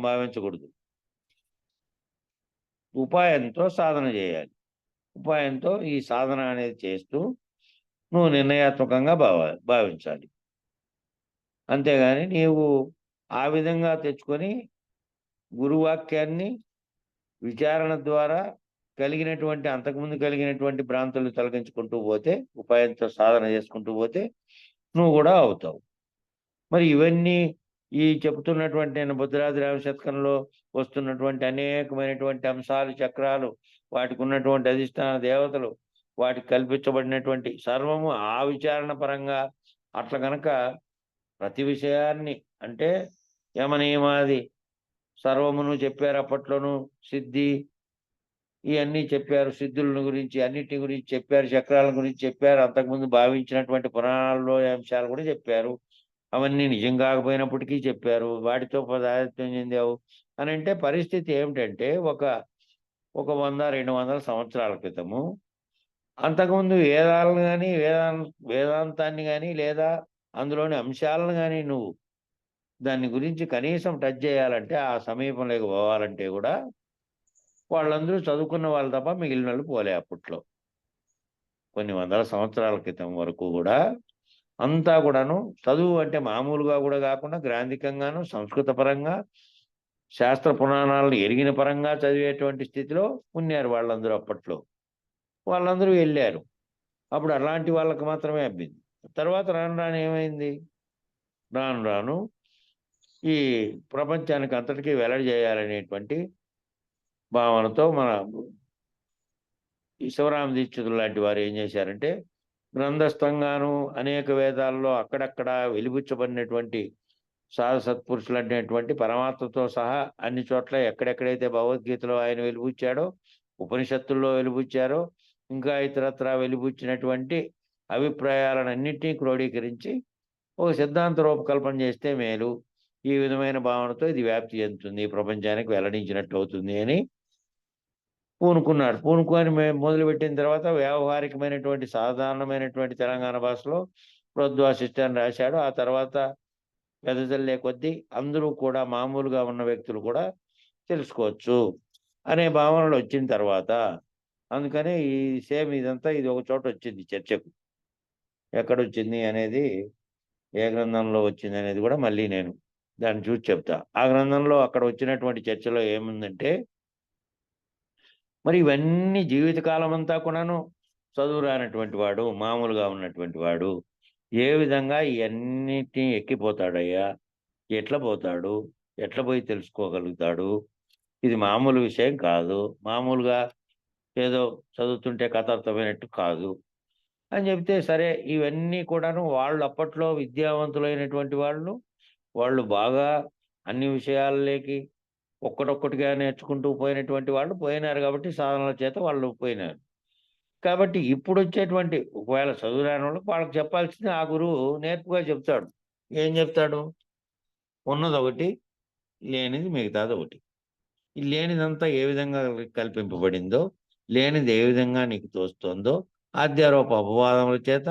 భావించకూడదు. ఉపాయంతో సాధన చేయాలి. ఉపాయంతో ఈ సాధన అనేది చేస్తూ నువ్వు నిర్ణయాత్మకంగా భావించాలి. అంతేగాని నీవు ఆ విధంగా తెచ్చుకొని గురువాక్యాన్ని విచారణ ద్వారా కలిగినటువంటి అంతకుముందు కలిగినటువంటి భ్రాంతులు తొలగించుకుంటూ పోతే, ఉపాయంతో సాధన చేసుకుంటూ పోతే నువ్వు కూడా అవుతావు. మరి ఇవన్నీ ఈ చెబుతున్నటువంటి నేను బుద్ధరాజు శతకంలో వస్తున్నటువంటి అనేకమైనటువంటి అంశాలు, చక్రాలు, వాటికి ఉన్నటువంటి అధిష్టాన దేవతలు, వాటికి కల్పించబడినటువంటి సర్వము ఆ విచారణ పరంగా అట్లా కనుక ప్రతి విషయాన్ని అంటే యమనియమాది సర్వమును చెప్పారు. అప్పట్లోనూ సిద్ధి ఇవన్నీ చెప్పారు, సిద్ధులను గురించి అన్నిటి గురించి చెప్పారు, చక్రాల గురించి చెప్పారు. అంతకుముందు భావించినటువంటి పురాణాల్లో అంశాలు కూడా చెప్పారు. అవన్నీ నిజం కాకపోయినప్పటికీ చెప్పారు. వాటితో పదార్థం చెందావు అని అంటే పరిస్థితి ఏమిటంటే ఒక 100-200 సంవత్సరాల క్రితము అంతకుముందు వేదాలను కానీ వేదాంతాన్ని కానీ లేదా అందులోని అంశాలను కానీ నువ్వు దాని గురించి కనీసం టచ్ చేయాలంటే ఆ సమీపంలోకి పోవాలంటే కూడా వాళ్ళందరూ చదువుకున్న వాళ్ళు తప్ప మిగిలిన వాళ్ళు పోలే. అప్పట్లో కొన్ని 100 సంవత్సరాల క్రితం వరకు కూడా అంతా కూడాను చదువు అంటే మామూలుగా కూడా కాకుండా గ్రాంధికంగాను సంస్కృత పరంగా శాస్త్ర పురాణాలను ఎరిగిన పరంగా చదివేటువంటి స్థితిలో ఉన్నారు వాళ్ళందరూ. అప్పట్లో వాళ్ళందరూ వెళ్ళారు. అప్పుడు అలాంటి వాళ్ళకి మాత్రమే అబ్బింది. తర్వాత రాను ఏమైంది? రాను ఈ ప్రపంచానికి అంతటికీ వెల్లడి చేయాలనేటువంటి భావనతో మన ఈ శివరామ దీక్షితులు లాంటి వారు ఏం చేశారంటే గ్రంథస్థంగాను అనేక వేదాల్లో అక్కడక్కడ వెలిబుచ్చబడినటువంటి సత్పురుషులు అనేటువంటి పరమాత్మతో సహా అన్ని చోట్ల ఎక్కడెక్కడైతే భగవద్గీతలో ఆయన వెలిబుచ్చాడో, ఉపనిషత్తుల్లో వెలిబుచ్చారో, ఇంకా ఇతరత్రా వెలిబుచ్చినటువంటి అభిప్రాయాలన్నింటినీ క్రోడీకరించి ఒక సిద్ధాంత రూపకల్పన చేస్తే మేలు, ఈ విధమైన భావనతో ఇది వ్యాప్తి చెందుతుంది, ప్రపంచానికి వెల్లడించినట్టు అవుతుంది అని పూనుకున్నాడు. పూనుకొని మొదలుపెట్టిన తర్వాత వ్యావహారికమైనటువంటి సాధారణమైనటువంటి తెలంగాణ భాషలో ప్రోద్వాసిష్టాన్ని రాశాడు. ఆ తర్వాత వెదజల్లే కొద్దీ అందరూ కూడా మామూలుగా ఉన్న వ్యక్తులు కూడా తెలుసుకోవచ్చు అనే భావనలు వచ్చిన తర్వాత అందుకనే ఈ సేమ్ ఇదంతా ఇది ఒక చోట వచ్చింది చర్చకు. ఎక్కడొచ్చింది అనేది, ఏ గ్రంథంలో వచ్చింది అనేది కూడా మళ్ళీ నేను దాన్ని చూసి చెప్తా. ఆ గ్రంథంలో అక్కడ వచ్చినటువంటి చర్చలో ఏముందంటే, మరి ఇవన్నీ జీవితకాలం అంతా కూడాను చదువు రానటువంటి వాడు, మామూలుగా ఉన్నటువంటి వాడు ఏ విధంగా ఇవన్నిటినీ ఎక్కిపోతాడయ్యా? ఎట్లా పోతాడు? ఎట్లా పోయి తెలుసుకోగలుగుతాడు? ఇది మామూలు విషయం కాదు. మామూలుగా ఏదో చదువుతుంటే కథ అర్థమైనట్టు కాదు అని చెప్తే, సరే ఇవన్నీ కూడాను వాళ్ళు అప్పట్లో విద్యావంతులైనటువంటి వాళ్ళు బాగా అన్ని విషయాల్లోకి ఒక్కటొక్కటిగా నేర్చుకుంటూ పోయినటువంటి వాళ్ళు పోయినారు కాబట్టి సాధనల చేత వాళ్ళు పోయినారు. కాబట్టి ఇప్పుడొచ్చేటువంటి ఒకవేళ చదువు రాని వాళ్ళకి చెప్పాల్సింది ఆ గురువు నేర్పుగా చెప్తాడు. ఏం చెప్తాడు? ఉన్నదొకటి, లేనిది మిగతాదొకటి. ఈ లేనిదంతా ఏ విధంగా కల్పింపబడిందో, లేనిది ఏ విధంగా నీకు తోస్తోందో ఆధ్యారోప అపవాదముల చేత,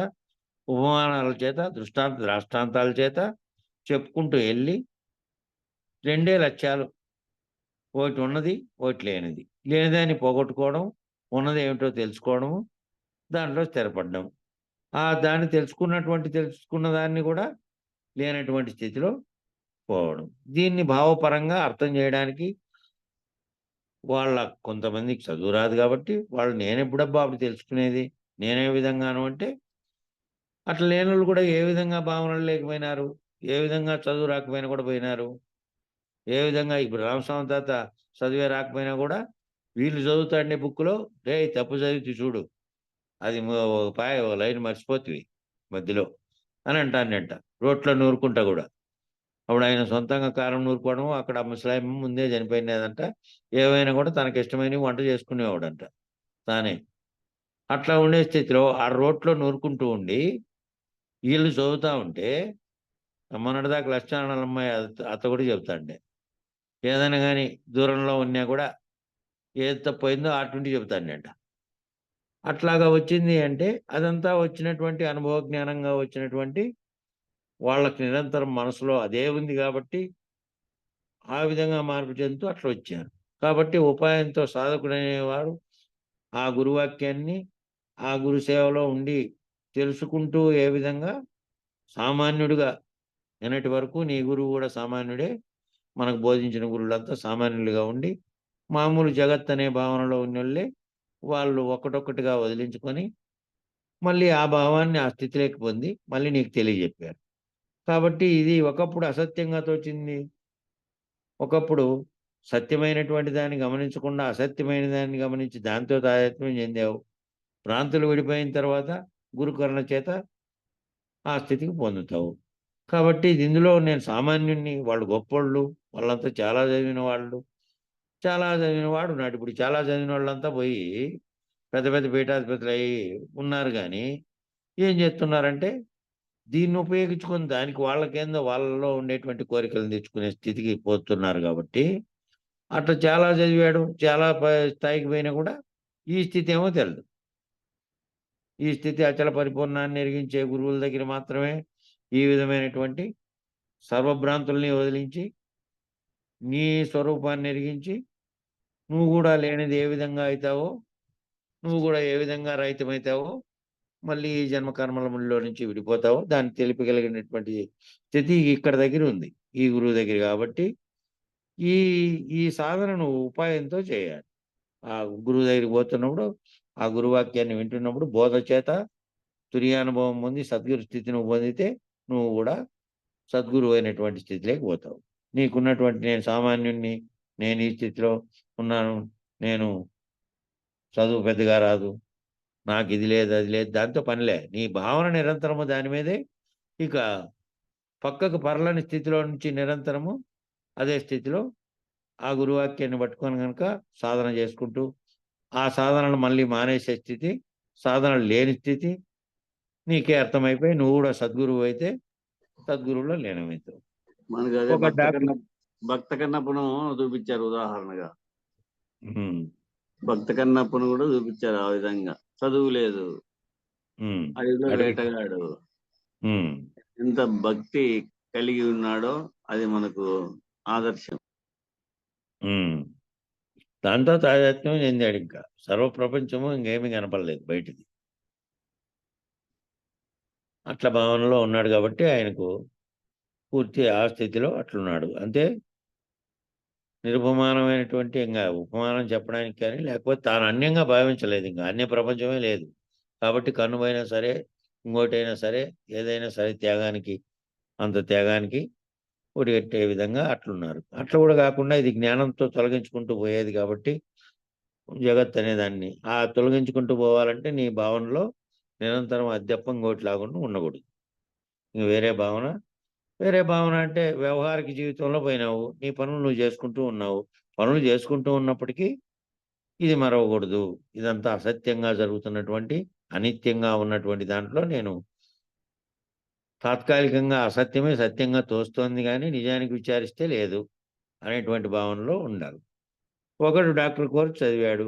ఉపమానాల చేత, దృష్టాంతాల చేత చెప్పుకుంటూ వెళ్ళి 2 లక్ష్యాలు. ఒకటి ఉన్నది, ఒకటి లేనిది. లేనిదాన్ని పోగొట్టుకోవడం, ఉన్నది ఏమిటో తెలుసుకోవడము, దాంట్లో స్థిరపడడం. దాన్ని తెలుసుకున్న దాన్ని కూడా లేనటువంటి స్థితిలో పోవడం. దీన్ని భావపరంగా అర్థం చేయడానికి కొంతమందికి చదువు రాదు కాబట్టి వాళ్ళు నేనెప్పుడబ్బా అప్పుడు తెలుసుకునేది, నేనే విధంగాను అంటే, అట్లా లేనోళ్ళు కూడా ఏ విధంగా భావనలు లేకపోయినారు, ఏ విధంగా చదువు రాకపోయినా కూడా పోయినారు. ఏ విధంగా ఇప్పుడు రామస్వామి తాత చదివే రాకపోయినా కూడా వీళ్ళు చదువుతాండే బుక్‌లో "రేయ్! తప్పు చదివితివి చూడు. అది ఒక లైన్ మర్చిపోతివి మధ్యలో" అని అంటాండంట. రోట్లో నూరుకుంటా కూడా. అప్పుడు ఆయన సొంతంగా కారం నూరుకోవడం, అక్కడ ముసలాయమ్మ ముందే చనిపోయినదంట. ఏవైనా కూడా తనకిష్టమైనవి వంట చేసుకునేవాడంట తానే. అట్లా ఉండే స్థితిలో ఆ రోట్లో నూరుకుంటూ ఉండి, ఈళ్ళు చదువుతా ఉంటే మొన్నటిదాకా లచ్చానలమ్మాయి అత్త కూడా చెబుతాండే. ఏదైనా గాని దూరంలో ఉన్నా కూడా ఏది తప్పయిందో అటుండి చెబుతాండంట. అట్లాగా వచ్చింది అంటే అదంతా వచ్చినటువంటి అనుభవ జ్ఞానంగా వచ్చినటువంటి వాళ్ళకి నిరంతరం మనసులో అదే ఉంది కాబట్టి ఆ విధంగా మార్పు చెందుతూ అట్లా వచ్చారు. కాబట్టి ఉపాయంతో సాధకుడనేవాడు ఆ గురువాక్యాన్ని, ఆ గురు సేవలో ఉండి తెలుసుకుంటూ ఏ విధంగా సామాన్యుడిగా నిన్నటి వరకు నీ గురువు కూడా సామాన్యుడే. మనకు బోధించిన గురువులంతా సామాన్యులుగా ఉండి, మామూలు జగత్ అనే భావనలో ఉన్నోళ్ళే వాళ్ళు ఒక్కటొక్కటిగా వదిలించుకొని, మళ్ళీ ఆ భావాన్ని ఆ స్థితిలోకి పొంది, మళ్ళీ నీకు తెలియజెప్పారు. కాబట్టి ఇది ఒకప్పుడు అసత్యంగా తోచింది. ఒకప్పుడు సత్యమైనటువంటి దాన్ని గమనించకుండా అసత్యమైన దాన్ని గమనించి దాంతో తాదాత్మ్యం చెందావు. భ్రాంతులు విడిపోయిన తర్వాత గురుకరుణ చేత ఆ స్థితికి పొందుతావు. కాబట్టి ఇందులో నేను సామాన్యుడిని, వాళ్ళు గొప్పోళ్ళు, వాళ్ళంతా చాలా చదివిన వాళ్ళు. చాలా చదివినవాడున్నాడు. ఇప్పుడు చాలా చదివినోళ్ళంతా పోయి పెద్ద పెద్ద పీఠాధిపతులయ్యి ఉన్నారు గానీ, ఏం చేస్తున్నారంటే దీన్ని ఉపయోగించుకొని దానికి వాళ్ళకేందో వాళ్ళలో ఉండేటువంటి కోరికలను తెచ్చుకునే స్థితికి పోతున్నారు గాబట్టి, అట్లా చాలా చదివాడు, చాలా స్థాయికి పోయినా కూడా ఈ స్థితి ఏమో తెలదు. ఈ స్థితి అచల పరిపూర్ణాన్ని ఎరిగించే గురువుల దగ్గర మాత్రమే ఈ విధమైనటువంటి సర్వభ్రాంతుల్ని వదిలించి, నీ స్వరూపాన్ని ఎరిగించి, నువ్వు గూడా లేనిది ఏ విధంగా అయితావో, నువ్వు గూడా ఏ విధంగా రహితమైతావో, మళ్ళీ ఈ జన్మ కర్మల ముడిలో నుంచి విడిపోతావో, దాన్ని తెలిపగలిగినటువంటి స్థితి ఇక్కడ దగ్గరుంది. ఈ గురువు దగ్గర గాబట్టి, ఈ ఈ సాధన నువ్వు ఉపాయంతో చేయాలి. ఆ గురువు దగ్గరికి పోతున్నప్పుడు, ఆ గురువాక్యాన్ని వింటున్నప్పుడు బోధ చేత తుర్యానుభవం పొంది సద్గురు స్థితి నువ్వు పొందితే, నువ్వు గూడా సద్గురువు అయినటువంటి స్థితిలోకి పోతావు. నీకున్నటువంటి నేను సామాన్యుడిని, నేను ఈ స్థితిలో ఉన్నాను, నేను చదువు పెద్దగా రాదు, నాకిది లేదు, అది లేదు, దాంతో పనిలే. నీ భావన నిరంతరము దాని మీదే. ఇక పక్కకు పరలని స్థితిలో నుంచి నిరంతరము అదే స్థితిలో ఆ గురువాక్యాన్ని పట్టుకొని గనక సాధన చేసుకుంటూ, ఆ సాధనను మళ్ళీ మానేసే స్థితి, సాధన లేని స్థితి నీకే అర్థమైపోయి నువ్వు గూడా సద్గురువైతే సద్గురువులో లీనమైతావు. మనకి అదే ఒక డాక్టర్ భక్త కన్నప్పను చూపించారు ఉదాహరణగా. హ్మ్. భక్త కన్నప్పను కూడా చూపించారు ఆ విధంగా. చదువు లేదు, హ్మ్. అడవిలో అడవి వేటగాడు. హ్మ్. ఎంత భక్తి కలిగి ఉన్నాడో అది మనకు ఆదర్శం. హ్మ్. దాంతో తాదాత్మ్యం చెందాడింకా. సర్వ ప్రపంచము ఇంకేమీ కనపడలేదు బయటిది. అట్లా భావనలో ఉన్నాడు గాబట్టి ఆయనకు పూర్తి ఆ స్థితిలో అట్లున్నాడు. అంటే నిరుపమానమైనటువంటి ఉపమానం చెప్పడానికి కానీ, లేకపోతే తాను అన్యంగా భావించలేదు. అన్య ప్రపంచమే లేదు. కాబట్టి కన్నువైనా సరే, ఇంకోటైనా సరే, ఏదైనా సరే త్యాగానికి, అంత త్యాగానికి ఒడిగట్టే విధంగా అట్లున్నారు. అట్లా కూడా కాకుండా ఇది జ్ఞానంతో తొలగించుకుంటూ పోయేది కాబట్టి, జగత్ అనేదాన్ని తొలగించుకుంటూ పోవాలంటే నీ భావనలో నిరంతరం అద్దెప్పం గోటిలాగా ఉండకూడదు. ఇంక వేరే భావన అంటే వ్యవహారిక జీవితంలో పోయినావు, నీ పనులు నువ్వు చేసుకుంటూ ఉన్నావు. పనులు చేసుకుంటూ ఉన్నప్పటికీ ఇది మరవకూడదు. ఇదంతా అసత్యంగా జరుగుతున్నటువంటి, అనిత్యంగా ఉన్నటువంటి దాంట్లో నేను తాత్కాలికంగా అసత్యమే సత్యంగా తోస్తోంది కానీ నిజానికి విచారిస్తే లేదు అనేటువంటి భావనలో ఉండాలి. ఒకడు డాక్టర్ కోర్సు చదివాడు,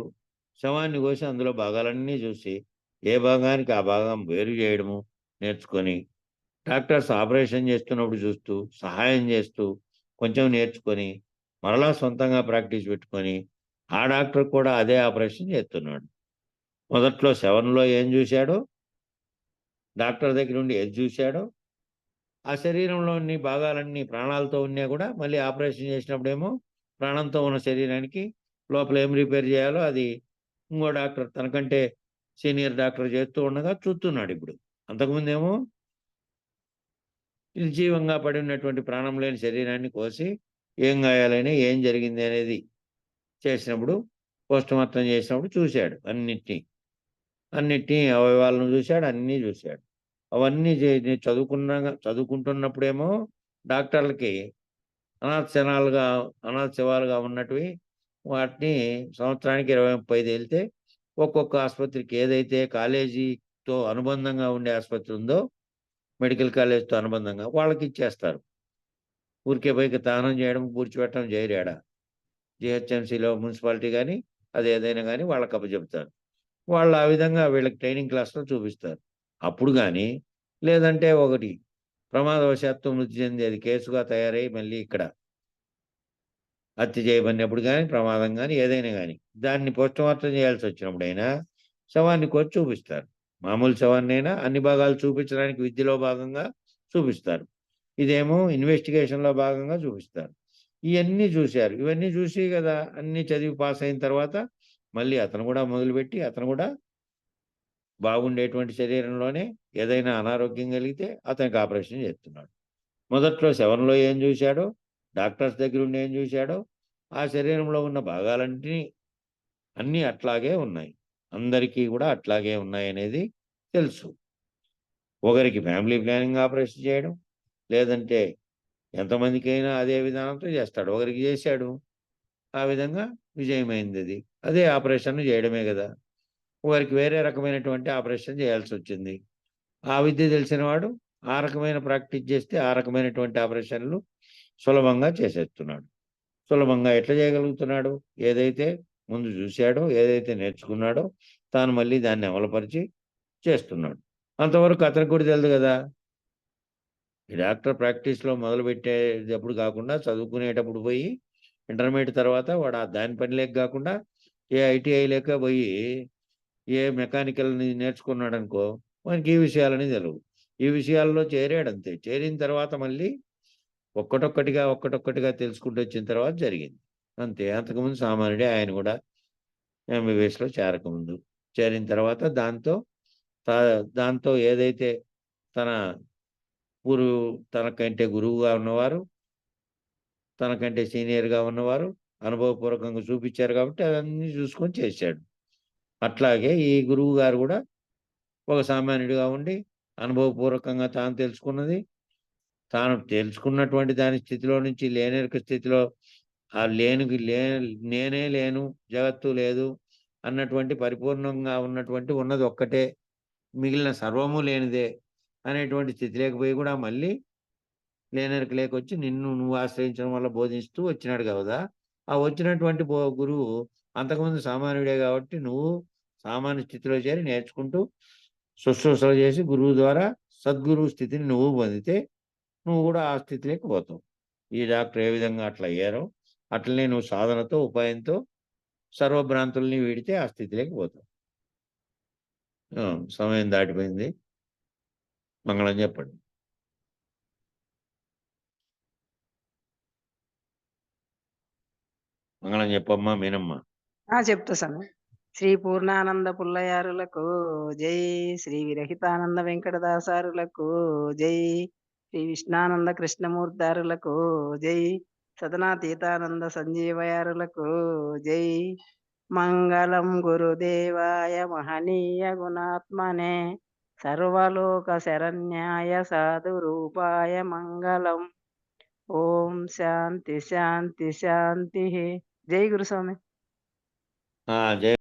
శవాన్ని కోసి అందులో భాగాలన్నీ చూసి ఏ భాగానికి ఆ భాగం వేరు చేయడము నేర్చుకొని, డాక్టర్స్ ఆపరేషన్ చేస్తున్నప్పుడు చూస్తూ సహాయం చేస్తూ కొంచెం నేర్చుకొని మరలా సొంతంగా ప్రాక్టీస్ పెట్టుకొని ఆ డాక్టర్ కూడా అదే ఆపరేషన్ చేస్తున్నాడు. మొదట్లో శవంలో ఏం చూశాడో, డాక్టర్ దగ్గర నుండి ఏది చూశాడో, ఆ శరీరంలోని భాగాలన్నీ ప్రాణాలతో ఉన్నా కూడా మళ్ళీ ఆపరేషన్ చేసినప్పుడేమో ప్రాణంతో ఉన్న శరీరానికి లోపల ఏం రిపేర్ చేయాలో అది ఇంకో డాక్టర్ తనకంటే సీనియర్ డాక్టర్ చేస్తూ ఉండగా చూస్తున్నాడు. ఇప్పుడు అంతకుముందేమో నిర్జీవంగా పడి ఉన్నటువంటి ప్రాణం లేని శరీరాన్ని కోసి ఏం గాయాలని ఏం జరిగింది అనేది చేసినప్పుడు, పోస్ట్మార్టం చేసినప్పుడు చూశాడు. అన్నిటినీ అవయవాలను చూశాడు, అన్నీ చూశాడు. అవన్నీ చదువుకుంటున్నప్పుడేమో డాక్టర్లకి అనాథ శవాలుగా ఉన్నటివి వాటిని సంవత్సరానికి 20-30 వెళ్తే ఒక్కొక్క ఆసుపత్రికి ఏదైతే కాలేజీతో అనుబంధంగా ఉండే ఆసుపత్రి ఉందో, మెడికల్ కాలేజ్తో అనుబంధంగా వాళ్ళకి ఇచ్చేస్తారు. ఊరికే పైకి దానం చేయడం, పూడ్చిపెట్టడం చేయరాడా. జిహెచ్ఎంసీలో మున్సిపాలిటీ కానీ అది ఏదైనా కానీ వాళ్ళకి అప్పచెప్తారు. వాళ్ళు ఆ విధంగా వీళ్ళకి ట్రైనింగ్ క్లాస్లో చూపిస్తారు. అప్పుడు కానీ లేదంటే ఒకటి ప్రమాదవశాత్తు మృతి చెంది అది కేసుగా తయారై మళ్ళీ ఇక్కడ హత్య చేయబడినప్పుడు కానీ ప్రమాదం కానీ ఏదైనా కానీ దాన్ని పోస్ట్మార్టం చేయాల్సి వచ్చినప్పుడైనా శవాన్ని కొట్టి చూపిస్తారు. మామూలు శవాన్నైనా అన్ని భాగాలు చూపించడానికి విద్యలో భాగంగా చూపిస్తారు. ఇదేమో ఇన్వెస్టిగేషన్లో భాగంగా చూపిస్తారు. ఇవన్నీ చూశారు. ఇవన్నీ చూసి కదా అన్ని చదివి పాస్ అయిన తర్వాత మళ్ళీ అతను కూడా మొదలుపెట్టి అతను కూడా బాగుండేటువంటి శరీరంలోనే ఏదైనా అనారోగ్యం కలిగితే అతనికి ఆపరేషన్ చేస్తున్నాడు. మొదట్లో శవంలో ఏం చూశాడో, డాక్టర్స్ దగ్గర ఉండి ఏం చూశాడో, ఆ శరీరంలో ఉన్న అన్నీ అట్లాగే ఉన్నాయి. అందరికీ కూడా అట్లాగే ఉన్నాయనేది తెలుసు. ఒకరికి ఫ్యామిలీ ప్లానింగ్ ఆపరేషన్ చేయడం, లేదంటే ఎంతమందికైనా అదే విధానంతో చేస్తాడు. ఒకరికి చేశాడు, ఆ విధంగా విజయమైంది. అదే ఆపరేషన్ చేయడమే కదా. ఒకరికి వేరే రకమైనటువంటి ఆపరేషన్ చేయాల్సి వచ్చింది. ఆ విద్య తెలిసిన వాడు ఆ రకమైన ప్రాక్టీస్ చేస్తే ఆ రకమైనటువంటి ఆపరేషన్లు సులభంగా చేసేస్తున్నాడు. సులభంగా ఎట్లా చేయగలుగుతున్నాడు? ఏదైతే ముందు చూశాడో, ఏదైతే నేర్చుకున్నాడో తాను మళ్ళీ దాన్ని అమలుపరిచి చేస్తున్నాడు. అంతవరకు అతనికి కూడా తెలియదు కదా. ఈ డాక్టర్ ప్రాక్టీస్లో మొదలుపెట్టేటప్పుడు కాకుండా చదువుకునేటప్పుడు పోయి ఇంటర్మీడియట్ తర్వాత వాడు దాని పని లేక కాకుండా ఏ ఐటీఐ లేక పోయి ఏ మెకానికల్ని నేర్చుకున్నాడు అనుకో, మనకి ఈ విషయాలని తెలియవు. ఈ విషయాల్లో చేరాడంతే. చేరిన తర్వాత మళ్ళీ ఒక్కటొక్కటిగా తెలుసుకుంటూ వచ్చిన తర్వాత జరిగింది అంతే. అంతకుముందు సామాన్యుడే ఆయన కూడా ఎంబీబీఎస్లో చేరకముందు. చేరిన తర్వాత దాంతో ఏదైతే తనకంటే గురువుగా ఉన్నవారు, తనకంటే సీనియర్గా ఉన్నవారు అనుభవపూర్వకంగా చూపించారు కాబట్టి అవన్నీ చూసుకొని చేశాడు. అట్లాగే ఈ గురువు గారు కూడా ఒక సామాన్యుడిగా ఉండి అనుభవపూర్వకంగా తాను తెలుసుకున్నటువంటి దాని స్థితిలో నుంచి లేనెరుక స్థితిలో ఆ నేనే లేను, జగత్తు లేదు అన్నటువంటి పరిపూర్ణంగా ఉన్నది ఒక్కటే, మిగిలిన సర్వము లేనిదే అనేటువంటి స్థితి లేకపోయి కూడా మళ్ళీ లేనెరుక లేకొచ్చి నువ్వు ఆశ్రయించడం వల్ల బోధిస్తూ వచ్చినాడు కదా. ఆ వచ్చినటువంటి గురువు అంతకుముందు సామాన్యుడే కాబట్టి నువ్వు సామాన్య స్థితిలో చేరి నేర్చుకుంటూ శుశ్రూషలు చేసి గురువు ద్వారా సద్గురువు స్థితిని నువ్వు పొందితే నువ్వు కూడా ఆ స్థితిలోకి పోతావు. ఈ డాక్టర్ ఏ విధంగా అట్లా అయ్యారో అట్లనే నువ్వు సాధనతో ఉపాయంతో సర్వభ్రాంతుల్ని వీడితే ఆ స్థితిలోకి పోతావు. సమయం దాటిపోయింది. మంగళం చెప్పండి. మంగళం చెప్పమ్మా మీనమ్మ. చెప్తా స్వామి. శ్రీ పూర్ణానంద పుల్లయారులకు జై, శ్రీ విరహితానంద వెంకటదాసారులకు జై, శ్రీ విష్ణానంద కృష్ణమూర్తారులకు జై, సదనాతీతానంద సంజీవయారులకు జై, మంగళం గురుదేవాయ మహనీయ గుణాత్మనే సర్వలోక శరణ్యాయ సాధు రూపాయ మంగళం. ఓం శాంతి శాంతి శాంతి. జై గురుస్వామి. జై